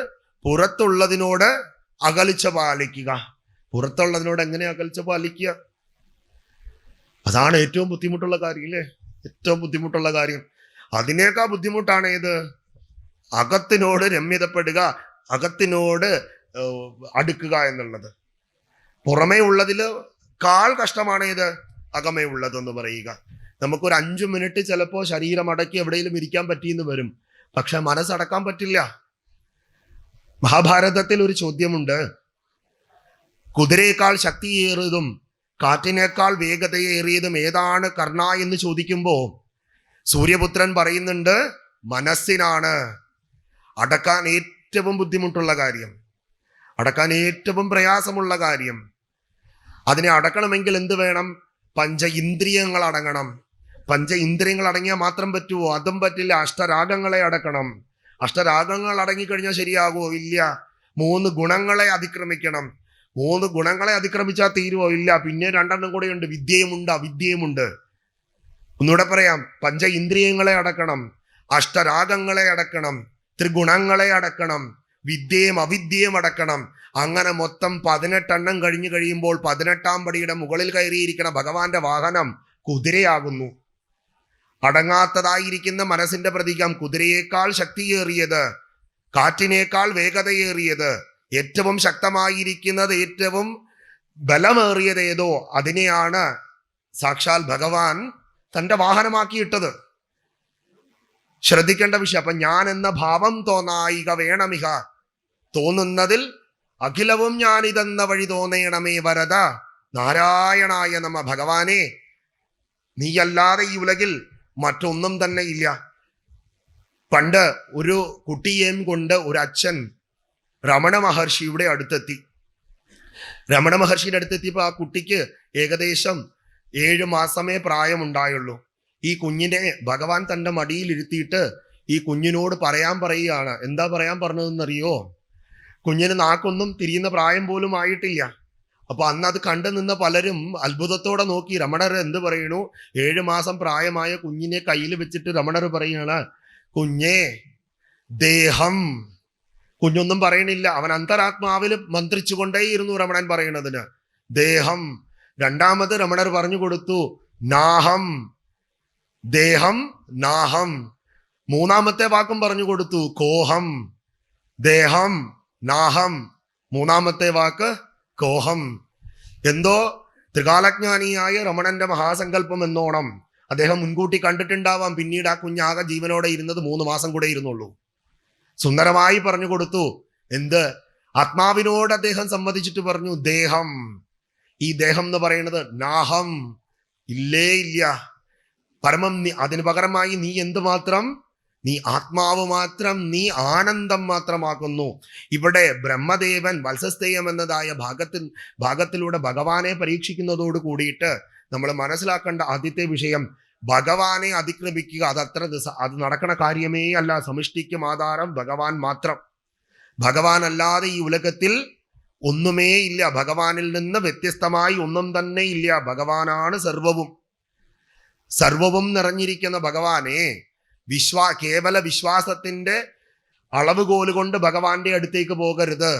പുറത്തുള്ളതിനോട് അകൽച്ച പാലിക്കുക. പുറത്തുള്ളതിനോട് എങ്ങനെ അകൽച്ച പാലിക്കുക? അതാണ് ഏറ്റവും ബുദ്ധിമുട്ടുള്ള കാര്യം, ഇല്ലേ? ഏറ്റവും ബുദ്ധിമുട്ടുള്ള കാര്യം. അതിനേക്കാൾ ബുദ്ധിമുട്ടാണ് ഏത്? അകത്തിനോട് രമ്യതപ്പെടുക, അകത്തിനോട് അടുക്കുക എന്നുള്ളത്. പുറമേ ഉള്ളതിൽ കാൾ കഷ്ടമാണ് ഏത്? അകമേ ഉള്ളതെന്ന് പറയുക. നമുക്കൊരു 5 മിനിറ്റ് ചിലപ്പോൾ ശരീരം അടക്കി എവിടെയെങ്കിലും ഇരിക്കാൻ പറ്റിയെന്ന് വരും, പക്ഷെ മനസ്സടക്കാൻ പറ്റില്ല. മഹാഭാരതത്തിൽ ഒരു ചോദ്യമുണ്ട്, കുതിരയേക്കാൾ ശക്തിയേറിയതും കാറ്റിനേക്കാൾ വേഗതയേറിയതും ഏതാണ് കർണ എന്ന് ചോദിക്കുമ്പോൾ സൂര്യപുത്രൻ പറയുന്നുണ്ട്, മനസ്സിനാണ്. അടക്കാൻ ഏറ്റവും ബുദ്ധിമുട്ടുള്ള കാര്യം, അടക്കാൻ ഏറ്റവും പ്രയാസമുള്ള കാര്യം. അതിനെ അടക്കണമെങ്കിൽ എന്ത് വേണം? 5 ഇന്ദ്രിയങ്ങൾ അടങ്ങണം. 5 ഇന്ദ്രിയങ്ങൾ അടങ്ങിയാൽ മാത്രം പറ്റുമോ? അതും പറ്റില്ല. അഷ്ടരാഗങ്ങളെ അടക്കണം. അഷ്ടരാഗങ്ങൾ അടങ്ങിക്കഴിഞ്ഞാൽ ശരിയാകുമോ? ഇല്ല. 3 ഗുണങ്ങളെ അതിക്രമിക്കണം. 3 ഗുണങ്ങളെ അതിക്രമിച്ചാൽ തീരുവോ? ഇല്ല. പിന്നെ 2 കൂടെ ഉണ്ട്, വിദ്യയുമുണ്ട് അവിദ്യയുമുണ്ട്. ഒന്നുകൂടെ പറയാം, 5 ഇന്ദ്രിയങ്ങളെ അടക്കണം, അഷ്ടരാഗങ്ങളെ അടക്കണം, ത്രിഗുണങ്ങളെ അടക്കണം, വിദ്യയും അവിദ്യയും അടക്കണം. അങ്ങനെ മൊത്തം 18 കഴിഞ്ഞു കഴിയുമ്പോൾ 18-ാം പടിയുടെ മുകളിൽ കയറിയിരിക്കുന്ന ഭഗവാന്റെ വാഹനം കുതിരയാകുന്നു. അടങ്ങാത്തതായിരിക്കുന്ന മനസ്സിന്റെ പ്രതീകം, കുതിരയേക്കാൾ ശക്തിയേറിയത്, കാറ്റിനേക്കാൾ വേഗതയേറിയത്, ഏറ്റവും ശക്തമായിരിക്കുന്നത്, ഏറ്റവും ബലമേറിയത് ഏതോ അതിനെയാണ് സാക്ഷാൽ ഭഗവാൻ തന്റെ വാഹനമാക്കിയിട്ടത്. ശ്രദ്ധിക്കേണ്ട വിഷയം. അപ്പൊ ഞാൻ എന്ന ഭാവം തോന്നായിക വേണമിക, തോന്നുന്നതിൽ അഖിലവും ഞാനിതെന്ന വഴി തോന്നേണമേ വരദ നാരായണായ നമ. ഭഗവാനെ, നീയല്ലാതെ ഈ ഉലകിൽ മറ്റൊന്നും തന്നെ ഇല്ല. പണ്ട് ഒരു കുട്ടിയെയും കൊണ്ട് ഒരു അച്ഛൻ രമണ മഹർഷിയുടെ അടുത്തെത്തി. രമണ മഹർഷിയുടെ അടുത്തെത്തിയപ്പോൾ ആ കുട്ടിക്ക് ഏകദേശം 7 മാസമേ പ്രായമുണ്ടായുള്ളൂ. ഈ കുഞ്ഞിനെ ഭഗവാൻ തന്റെ മടിയിൽ ഇരുത്തിയിട്ട് ഈ കുഞ്ഞിനോട് പറയുകയാണ്. എന്താ പറയാൻ പറഞ്ഞതെന്നറിയോ? കുഞ്ഞിന് നാക്കൊന്നും തിരിയുന്ന പ്രായം പോലും ആയിട്ടില്ല. അപ്പൊ അന്ന് അത് കണ്ടു നിന്ന പലരും അത്ഭുതത്തോടെ നോക്കി. രമണർ എന്ത് പറയണു? 7 മാസം പ്രായമായ കുഞ്ഞിനെ കയ്യിൽ വെച്ചിട്ട് രമണർ പറയാണ്, കുഞ്ഞേ ദേഹം. കുഞ്ഞൊന്നും പറയണില്ല. അവൻ അന്തരാത്മാവിൽ മന്ത്രിച്ചുകൊണ്ടേയിരുന്നു രമണൻ പറയണതിന്. ദേഹം. രണ്ടാമത് രമണർ പറഞ്ഞു കൊടുത്തു, നാഹം. ദേഹം നാഹം. മൂന്നാമത്തെ വാക്കും പറഞ്ഞു കൊടുത്തു, കോഹം. ദേഹം നാഹം. മൂന്നാമത്തെ വാക്ക് കോഹം. എന്തോ ത്രികാലജ്ഞാനിയായ രമണന്റെ മഹാസങ്കല്പം എന്നോണം അദ്ദേഹം മുൻകൂട്ടി കണ്ടിട്ടുണ്ടാവാം. പിന്നീട് ആ കുഞ്ഞാകെ ജീവനോടെ ഇരുന്നത് 3 മാസം കൂടെ ഇരുന്നുള്ളൂ. സുന്ദരമായി പറഞ്ഞു കൊടുത്തു. എന്ത്? ആത്മാവിനോട് അദ്ദേഹം സംവദിച്ചിട്ട് പറഞ്ഞു, ദേഹം. ഈ ദേഹം എന്ന് പറയുന്നത് നാഹം, ഇല്ലേ ഇല്ല. പരമം അതിന് പകരമായി നീ എന്തുമാത്രം? നീ ആത്മാവ് മാത്രം, നീ ആനന്ദം മാത്രമാക്കുന്നു. ഇവിടെ ബ്രഹ്മദേവൻ വത്സസ്തേയം എന്നതായ ഭാഗത്തിലൂടെ ഭഗവാനെ പരീക്ഷിക്കുന്നതോട് കൂടിയിട്ട് നമ്മൾ മനസ്സിലാക്കേണ്ട ആദ്യത്തെ വിഷയം, ഭഗവാനെ അതിക്രമിക്കുക അത് നടക്കണ കാര്യമേ അല്ല. സമിഷ്ടിക്കും ആധാരം ഭഗവാൻ മാത്രം. ഭഗവാൻ അല്ലാതെ ഈ ഉലകത്തിൽ ഒന്നുമേ ഇല്ല. ഭഗവാനിൽ നിന്ന് വ്യത്യസ്തമായി ഒന്നും തന്നെ ഇല്ല. ഭഗവാനാണ് സർവവും. സർവവും നിറഞ്ഞിരിക്കുന്ന ഭഗവാനെ കേവല വിശ്വാസത്തിന്റെ അളവുകോല് കൊണ്ട് ഭഗവാന്റെ അടുത്തേക്ക് പോകരുത്.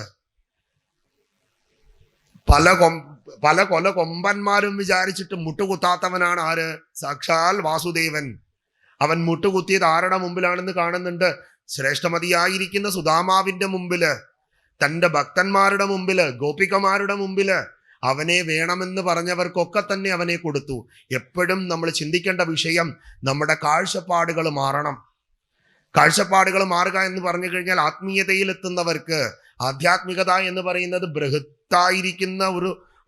പല കൊമ്പന്മാരും വിചാരിച്ചിട്ട് മുട്ടുകുത്താത്തവനാണ് ആര്? സാക്ഷാൽ വാസുദേവൻ. അവൻ മുട്ടുകുത്തിയത് ആരുടെ മുമ്പിലാണെന്ന് കാണുന്നുണ്ട്. ശ്രേഷ്ഠമതിയായിരിക്കുന്ന സുധാമാവിന്റെ മുമ്പില്, തന്റെ ഭക്തന്മാരുടെ മുമ്പില്, ഗോപികമാരുടെ മുമ്പില് അവനെ വേണമെന്ന് പറഞ്ഞവർക്കൊക്കെ തന്നെ അവനെ കൊടുത്തു. എപ്പോഴും നമ്മൾ ചിന്തിക്കേണ്ട വിഷയം, നമ്മുടെ കാഴ്ചപ്പാടുകൾ മാറണം. കാഴ്ചപ്പാടുകൾ മാറുക എന്ന് പറഞ്ഞു കഴിഞ്ഞാൽ ആത്മീയതയിൽ എത്തുന്നവർക്ക് ആധ്യാത്മികത എന്ന് പറയുന്നത് ബൃഹത്തായിരിക്കുന്ന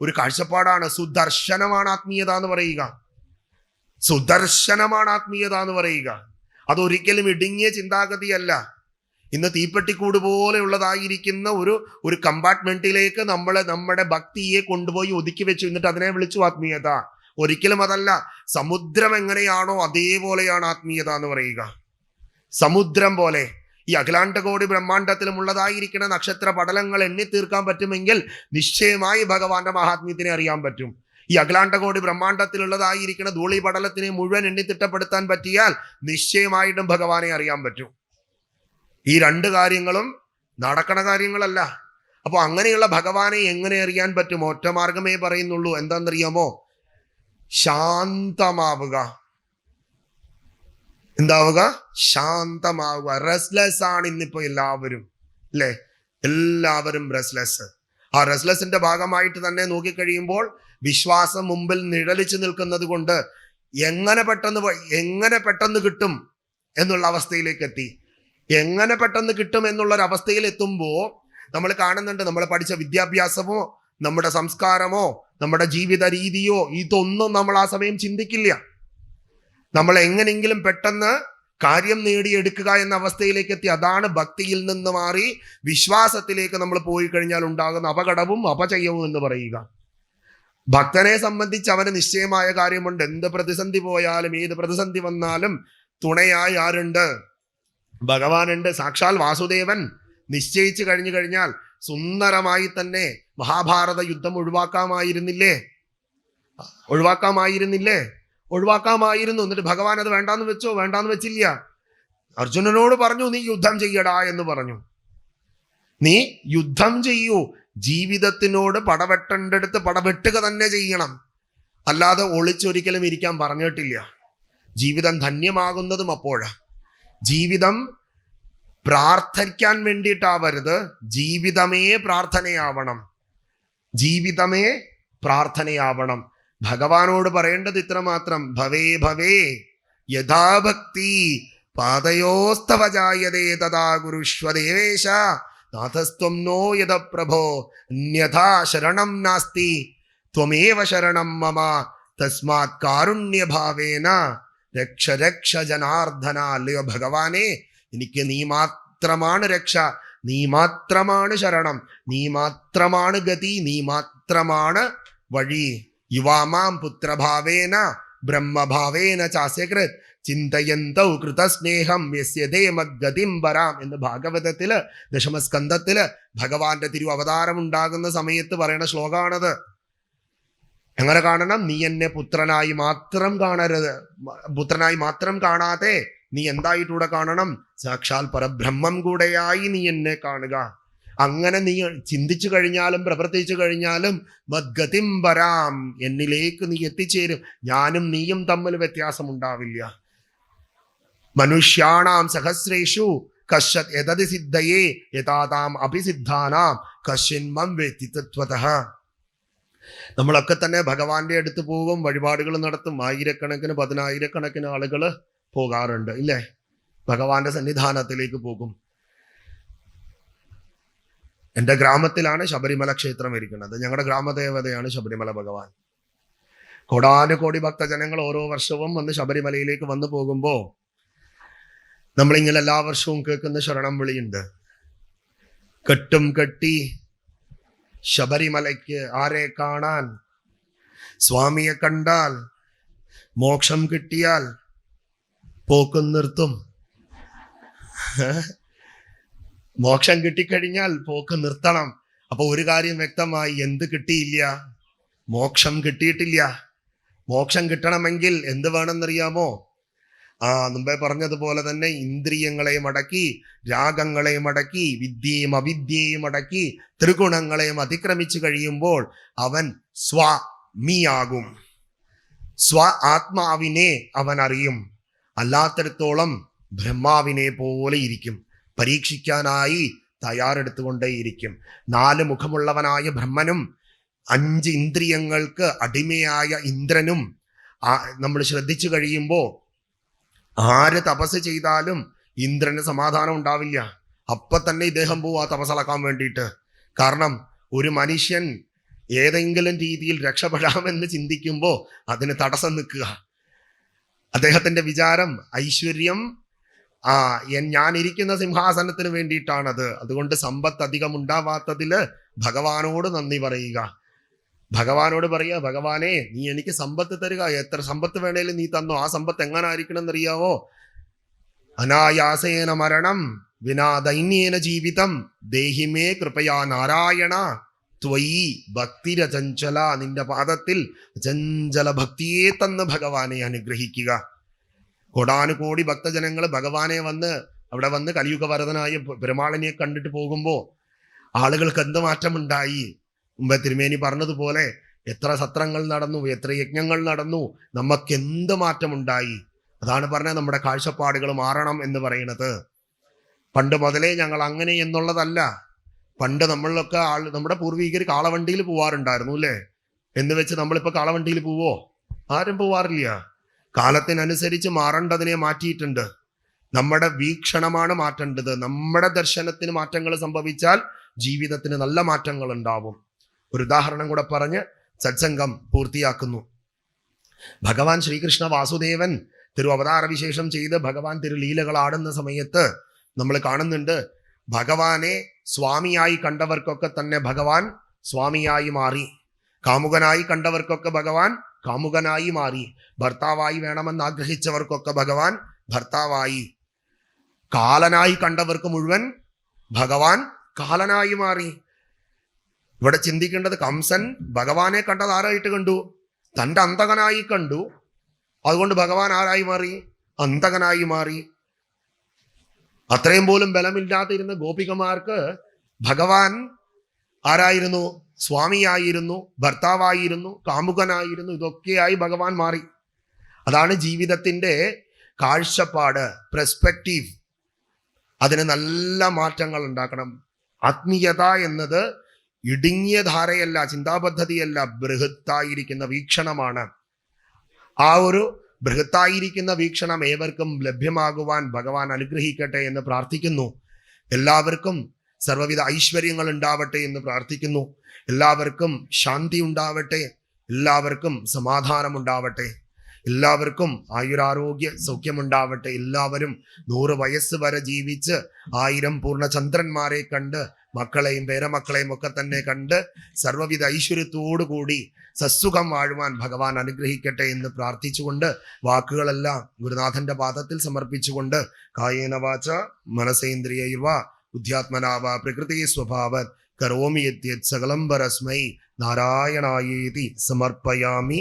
ഒരു കാഴ്ചപ്പാടാണ്. സുദർശനമാണ് ആത്മീയത എന്ന് പറയുക. സുദർശനമാണ് ആത്മീയത എന്ന് പറയുക. അതൊരിക്കലും ഇടുങ്ങിയ ചിന്താഗതിയല്ല. ഇന്ന് തീപ്പെട്ടിക്കൂട് പോലെയുള്ളതായിരിക്കുന്ന ഒരു കമ്പാർട്ട്മെന്റിലേക്ക് നമ്മുടെ ഭക്തിയെ കൊണ്ടുപോയി ഒതുക്കി വെച്ചു. എന്നിട്ട് അതിനെ വിളിച്ചു ആത്മീയത. ഒരിക്കലും അതല്ല. സമുദ്രം എങ്ങനെയാണോ അതേപോലെയാണ് ആത്മീയത എന്ന് പറയുക. സമുദ്രം പോലെ ഈ അഖിലാണ്ടകോടി ബ്രഹ്മാണ്ടത്തിലും ഉള്ളതായിരിക്കുന്ന നക്ഷത്ര പടലങ്ങൾ എണ്ണി തീർക്കാൻ പറ്റുമെങ്കിൽ നിശ്ചയമായി ഭഗവാന്റെ മഹാത്മ്യത്തിനെ അറിയാൻ പറ്റും. ഈ അഖിലാണ്ടകോടി ബ്രഹ്മാണ്ടത്തിലുള്ളതായിരിക്കുന്ന ധൂളി പടലത്തിനെ മുഴുവൻ എണ്ണിത്തിട്ടപ്പെടുത്താൻ പറ്റിയാൽ നിശ്ചയമായിട്ടും ഭഗവാനെ അറിയാൻ പറ്റും. ഈ 2 കാര്യങ്ങളും നടക്കണ കാര്യങ്ങളല്ല. അപ്പൊ അങ്ങനെയുള്ള ഭഗവാനെ എങ്ങനെ അറിയാൻ പറ്റും? ഒറ്റ മാർഗമേ പറയുന്നുള്ളൂ. എന്താണെന്നറിയാമോ? ശാന്തമാവുക. എന്താവുക? ശാന്തമാവുക. റെസ്ലെസ് ആണ് ഇന്നിപ്പോ എല്ലാവരും, അല്ലെ? എല്ലാവരും റെസ്ലെസ്. ആ റെസ്ലെസിന്റെ ഭാഗമായിട്ട് തന്നെ നോക്കിക്കഴിയുമ്പോൾ വിശ്വാസം മുമ്പിൽ നിഴലിച്ചു നിൽക്കുന്നത് കൊണ്ട് എങ്ങനെ പെട്ടെന്ന് കിട്ടും എന്നുള്ള അവസ്ഥയിലേക്ക് എത്തി. എങ്ങനെ പെട്ടെന്ന് കിട്ടും എന്നുള്ളൊരവസ്ഥയിൽ എത്തുമ്പോൾ നമ്മൾ കാണുന്നുണ്ട്, നമ്മൾ പഠിച്ച വിദ്യാഭ്യാസമോ നമ്മുടെ സംസ്കാരമോ നമ്മുടെ ജീവിത രീതിയോ ഇതൊന്നും നമ്മൾ ആ സമയം ചിന്തിക്കില്ല. നമ്മൾ എങ്ങനെയെങ്കിലും പെട്ടെന്ന് കാര്യം നേടിയെടുക്കുക എന്ന അവസ്ഥയിലേക്ക് എത്തി. അതാണ് ഭക്തിയിൽ നിന്ന് മാറി വിശ്വാസത്തിലേക്ക് നമ്മൾ പോയി കഴിഞ്ഞാൽ ഉണ്ടാകുന്ന അപകടവും അപചയവും എന്ന് പറയുക. ഭക്തനെ സംബന്ധിച്ച് അവന് നിശ്ചയമായ കാര്യമുണ്ട്. എന്ത് പ്രതിസന്ധി പോയാലും ഏത് പ്രതിസന്ധി വന്നാലും തുണയായി ആരുണ്ട്? ഭഗവാനുണ്ട്. സാക്ഷാൽ വാസുദേവൻ നിശ്ചയിച്ചു കഴിഞ്ഞു കഴിഞ്ഞാൽ സുന്ദരമായി തന്നെ മഹാഭാരത യുദ്ധം ഒഴിവാക്കാമായിരുന്നില്ലേ? ഒഴിവാക്കാമായിരുന്നു. എന്നിട്ട് ഭഗവാൻ അത് വേണ്ടാന്ന് വെച്ചോ? വേണ്ടാന്ന് വെച്ചില്ല. അർജുനനോട് പറഞ്ഞു, നീ യുദ്ധം ചെയ്യടാ എന്ന് പറഞ്ഞു. നീ യുദ്ധം ചെയ്യൂ. ജീവിതത്തിനോട് പടവെട്ടേണ്ടടുത്ത് പടവെട്ടുക തന്നെ ചെയ്യണം. അല്ലാതെ ഒളിച്ചൊരിക്കലും ഇരിക്കാൻ പറഞ്ഞിട്ടില്ല. ജീവിതം ധന്യമാകുന്നതും അപ്പോഴാണ്. ജീവിതം പ്രാർത്ഥിക്കാൻ വേണ്ടിയിട്ടാവരുത്, ജീവിതമേ പ്രാർത്ഥനയാവണം. ജീവിതമേ പ്രാർത്ഥനയാവണം. ഭഗവാനോട് പറയേണ്ടത് ഇത്രമാത്രം: ഭവേ ഭവേ യഥാഭക്തി പാദയോസ്തവ ജായതേ തഥാ കുരുഷ്വ ദേവേശ നാഥസ്ത്വം നോ യദ പ്രഭോ അന്യഥാ ശരണം നാസ്തി ത്വമേവ ശരണം മമ തസ്മാത് കാരുണ്യഭാവേന രക്ഷ രക്ഷ ജനാർദ്ദന. അല്ലയോ ഭഗവാനെ, എനിക്ക് നീ മാത്രമാണ് രക്ഷ, നീ മാത്രമാണ് ശരണം, നീ മാത്രമാണ് ഗതി, നീ മാത്രമാണ് വഴി. യുവാമാം പുത്രഭാവേന ബ്രഹ്മഭാവേന ചാസ്യകൃത് ചിന്തയന്തൗ കൃതസ്നേഹം യസ്യതേ മദ്ഗതിം വരാം എന്ന് ഭാഗവതത്തില് ദശമസ്കന്ധത്തില് ഭഗവാന്റെ തിരു അവതാരം ഉണ്ടാകുന്ന സമയത്ത് പറയുന്ന ശ്ലോകമാണത്. എങ്ങനെ കാണണം? നീ എന്നെ പുത്രനായി മാത്രം കാണരുത്, പുത്രനായി മാത്രം കാണാതെ നീ എന്തായിട്ടൂടെ കാണണം? സാക്ഷാൽ പരബ്രഹ്മം കൂടെയായി നീ എന്നെ കാണുക. അങ്ങനെ നീ ചിന്തിച്ചു കഴിഞ്ഞാലും പ്രവർത്തിച്ചു കഴിഞ്ഞാലും മദ്ഗതിം വരാം, എന്നിലേക്ക് നീ എത്തിച്ചേരും. ഞാനും നീയും തമ്മിൽ വ്യത്യാസം ഉണ്ടാവില്ല. മനുഷ്യാണാം സഹസ്രേഷു കശ്ചിത് യതതി സിദ്ധയേ യഥാതാം അഭിസിദ്ധാനാം കശ്ചിന്മം വേത്തി തത്വതഃ. നമ്മളൊക്കെ തന്നെ ഭഗവാന്റെ അടുത്ത് പോകും, വഴിപാടുകൾ നടത്തും. ആയിരക്കണക്കിന് പതിനായിരക്കണക്കിന് ആളുകൾ പോകാറുണ്ട്, ഇല്ലേ? ഭഗവാന്റെ സന്നിധാനത്തിലേക്ക് പോകും. എൻ്റെ ഗ്രാമത്തിലാണ് ശബരിമല ക്ഷേത്രം ഇരിക്കുന്നത്. ഞങ്ങളുടെ ഗ്രാമദേവതയാണ് ശബരിമല ഭഗവാൻ. കോടാനുകോടി ഭക്തജനങ്ങൾ ഓരോ വർഷവും വന്ന് ശബരിമലയിലേക്ക് വന്നു പോകുമ്പോൾ നമ്മളിങ്ങനെ എല്ലാ വർഷവും കേൾക്കുന്ന ശരണം വിളിയുണ്ട്: കെട്ടും കെട്ടി ശബരിമലയ്ക്ക് ആരെ കാണാൻ, സ്വാമിയെ കണ്ടാൽ മോക്ഷം കിട്ടിയാൽ പോക്കും നിർത്തും. മോക്ഷം കിട്ടിക്കഴിഞ്ഞാൽ പോക്ക് നിർത്തണം. അപ്പൊ ഒരു കാര്യം വ്യക്തമായി: എന്ത് കിട്ടിയില്ല? മോക്ഷം കിട്ടിയിട്ടില്ല. മോക്ഷം കിട്ടണമെങ്കിൽ എന്ത് വേണമെന്നറിയാമോ? മുമ്പേ പറഞ്ഞതുപോലെ തന്നെ ഇന്ദ്രിയങ്ങളെ മടക്കി, രാഗങ്ങളെ മടക്കി, വിദ്യയും അവിദ്യയും അടക്കി, ത്രിഗുണങ്ങളെയും അതിക്രമിച്ചു കഴിയുമ്പോൾ അവൻ സ്വാമിയാകും. ആത്മാവിനെ അവൻ അറിയും. അല്ലാത്തിടത്തോളം ബ്രഹ്മാവിനെ പോലെ ഇരിക്കും. പരീക്ഷിക്കാനായി തയ്യാറെടുത്തുകൊണ്ടേയിരിക്കും. 4 മുഖമുള്ളവനായ ബ്രഹ്മനും 5 ഇന്ദ്രിയങ്ങൾക്ക് അടിമയായ ഇന്ദ്രനും നമ്മൾ ശ്രദ്ധിച്ചു കഴിയുമ്പോൾ ആര് തപസ് ചെയ്താലും ഇന്ദ്രന് സമാധാനം ഉണ്ടാവില്ല. അപ്പൊ തന്നെ ഇദ്ദേഹം പോവും ആ തപസ്സളക്കാൻ വേണ്ടിയിട്ട്. കാരണം ഒരു മനുഷ്യൻ ഏതെങ്കിലും രീതിയിൽ രക്ഷപ്പെടാമെന്ന് ചിന്തിക്കുമ്പോൾ അതിന് തടസ്സം നിൽക്കുക. അദ്ദേഹത്തിന്റെ വിചാരം ഐശ്വര്യം ഞാൻ ഇരിക്കുന്ന സിംഹാസനത്തിന് വേണ്ടിയിട്ടാണത്. അതുകൊണ്ട് സമ്പത്ത് അധികം ഉണ്ടാവാത്തതില് ഭഗവാനോട് നന്ദി പറയുക. ഭഗവാനോട് പറയുക: ഭഗവാനെ, നീ എനിക്ക് സമ്പത്ത് തരിക, എത്ര സമ്പത്ത് വേണേലും നീ തന്നോ. ആ സമ്പത്ത് എങ്ങനെ ആയിരിക്കണം എന്നറിയാവോ? അനായാസേന മരണം വിനാ ദൈന്യേന ജീവിതം ദേഹിമേ കൃപയാ നാരായണ ത്വയി ഭക്തിരചഞ്ചല. നിന്റെ പാദത്തിൽ ചഞ്ചല ഭക്തിയെ തന്ന് ഭഗവാനെ അനുഗ്രഹിക്കുക. കോടാനുകോടി ഭക്തജനങ്ങൾ ഭഗവാനെ അവിടെ വന്ന് കലിയുഗവരതനായ പെരുമാളിനെ കണ്ടിട്ട് പോകുമ്പോൾ ആളുകൾക്ക് എന്ത് മാറ്റമുണ്ടായി? മുമ്പേ തിരുമേനി പറഞ്ഞതുപോലെ എത്ര സത്രങ്ങൾ നടന്നു, എത്ര യജ്ഞങ്ങൾ നടന്നു, നമുക്ക് എന്ത് മാറ്റമുണ്ടായി? അതാണ് പറഞ്ഞത് നമ്മുടെ കാഴ്ചപ്പാടുകൾ മാറണം എന്ന് പറയുന്നത്. പണ്ട് മുതലേ ഞങ്ങൾ അങ്ങനെ എന്നുള്ളതല്ല. പണ്ട് നമ്മളിലൊക്കെ നമ്മുടെ പൂർവികർ കാളവണ്ടിയിൽ പോവാറുണ്ടായിരുന്നു, അല്ലേ? എന്ന് വെച്ച് നമ്മളിപ്പോൾ കാളവണ്ടിയിൽ പോവോ? ആരും പോവാറില്ല. കാലത്തിനനുസരിച്ച് മാറേണ്ടതിനെ മാറ്റിയിട്ടുണ്ട്. നമ്മുടെ വീക്ഷണമാണ് മാറ്റേണ്ടത്. നമ്മുടെ ദർശനത്തിന് മാറ്റങ്ങൾ സംഭവിച്ചാൽ ജീവിതത്തിന് നല്ല മാറ്റങ്ങൾ ഉണ്ടാവും. ഒരു ഉദാഹരണം കൂടെ പറഞ്ഞ് സത്സംഗം പൂർത്തിയാക്കുന്നു. ഭഗവാൻ ശ്രീകൃഷ്ണ വാസുദേവൻ തിരു അവതാര വിശേഷം ചെയ്ത് ഭഗവാൻ തിരുലീലകൾ ആടുന്ന സമയത്ത് നമ്മൾ കാണുന്നുണ്ട്, ഭഗവാനെ സ്വാമിയായി കണ്ടവർക്കൊക്കെ തന്നെ ഭഗവാൻ സ്വാമിയായി മാറി. കാമുകനായി കണ്ടവർക്കൊക്കെ ഭഗവാൻ കാമുകനായി മാറി. ഭർത്താവായി വേണമെന്ന് ആഗ്രഹിച്ചവർക്കൊക്കെ ഭഗവാൻ ഭർത്താവായി. കാലനായി കണ്ടവർക്ക് മുഴുവൻ ഭഗവാൻ കാലനായി മാറി. ഇവിടെ ചിന്തിക്കേണ്ടത്, കംസൻ ഭഗവാനെ കണ്ടത് ആരായിട്ട് കണ്ടു? തൻ്റെ അന്തകനായി കണ്ടു. അതുകൊണ്ട് ഭഗവാൻ ആരായി മാറി? അന്തകനായി മാറി. അത്രയും പോലും ബലമില്ലാതിരുന്ന ഗോപികമാർക്ക് ഭഗവാൻ ആരായിരുന്നു? സ്വാമിയായിരുന്നു, ഭർത്താവായിരുന്നു, കാമുകനായിരുന്നു. ഇതൊക്കെയായി ഭഗവാൻ മാറി. അതാണ് ജീവിതത്തിൻ്റെ കാഴ്ചപ്പാട്, പെർസ്പെക്റ്റീവ്. അതിന് നല്ല മാറ്റങ്ങൾ ഉണ്ടാക്കണം. ആത്മീയത എന്നത് ഇടുങ്ങിയ ധാരയല്ല, ചിന്താപദ്ധതിയല്ല, ബൃഹത്തായിരിക്കുന്ന വീക്ഷണമാണ്. ആ ഒരു ബൃഹത്തായിരിക്കുന്ന വീക്ഷണം ഏവർക്കും ലഭ്യമാകുവാൻ ഭഗവാൻ അനുഗ്രഹിക്കട്ടെ എന്ന് പ്രാർത്ഥിക്കുന്നു. എല്ലാവർക്കും സർവ്വവിധ ഐശ്വര്യങ്ങൾ ഉണ്ടാവട്ടെ എന്ന് പ്രാർത്ഥിക്കുന്നു. എല്ലാവർക്കും ശാന്തി ഉണ്ടാവട്ടെ, എല്ലാവർക്കും സമാധാനം ഉണ്ടാവട്ടെ, എല്ലാവർക്കും ആയുരാരോഗ്യ സൗഖ്യമുണ്ടാവട്ടെ. എല്ലാവരും 100 വയസ്സ് വരെ ജീവിച്ച് 1000 പൂർണ്ണചന്ദ്രന്മാരെ കണ്ട് മക്കളെയും പേരമക്കളെയും ഒക്കെ തന്നെ കണ്ട് സർവ്വവിധ ഐശ്വര്യത്തോടു കൂടി സസുഖം വാഴുവാൻ ഭഗവാൻ അനുഗ്രഹിക്കട്ടെ എന്ന് പ്രാർത്ഥിച്ചുകൊണ്ട് വാക്കുകളെല്ലാം ഗുരുനാഥന്റെ പാദത്തിൽ സമർപ്പിച്ചുകൊണ്ട് കായേന വാച മനസേന്ദ്രിയൈർവ ബുദ്ധ്യാത്മനാവ പ്രകൃതി സ്വഭാവത് കരോമി യദ്യത് സകലം പരസ്മൈ നാരായണായേതി സമർപ്പയാമി.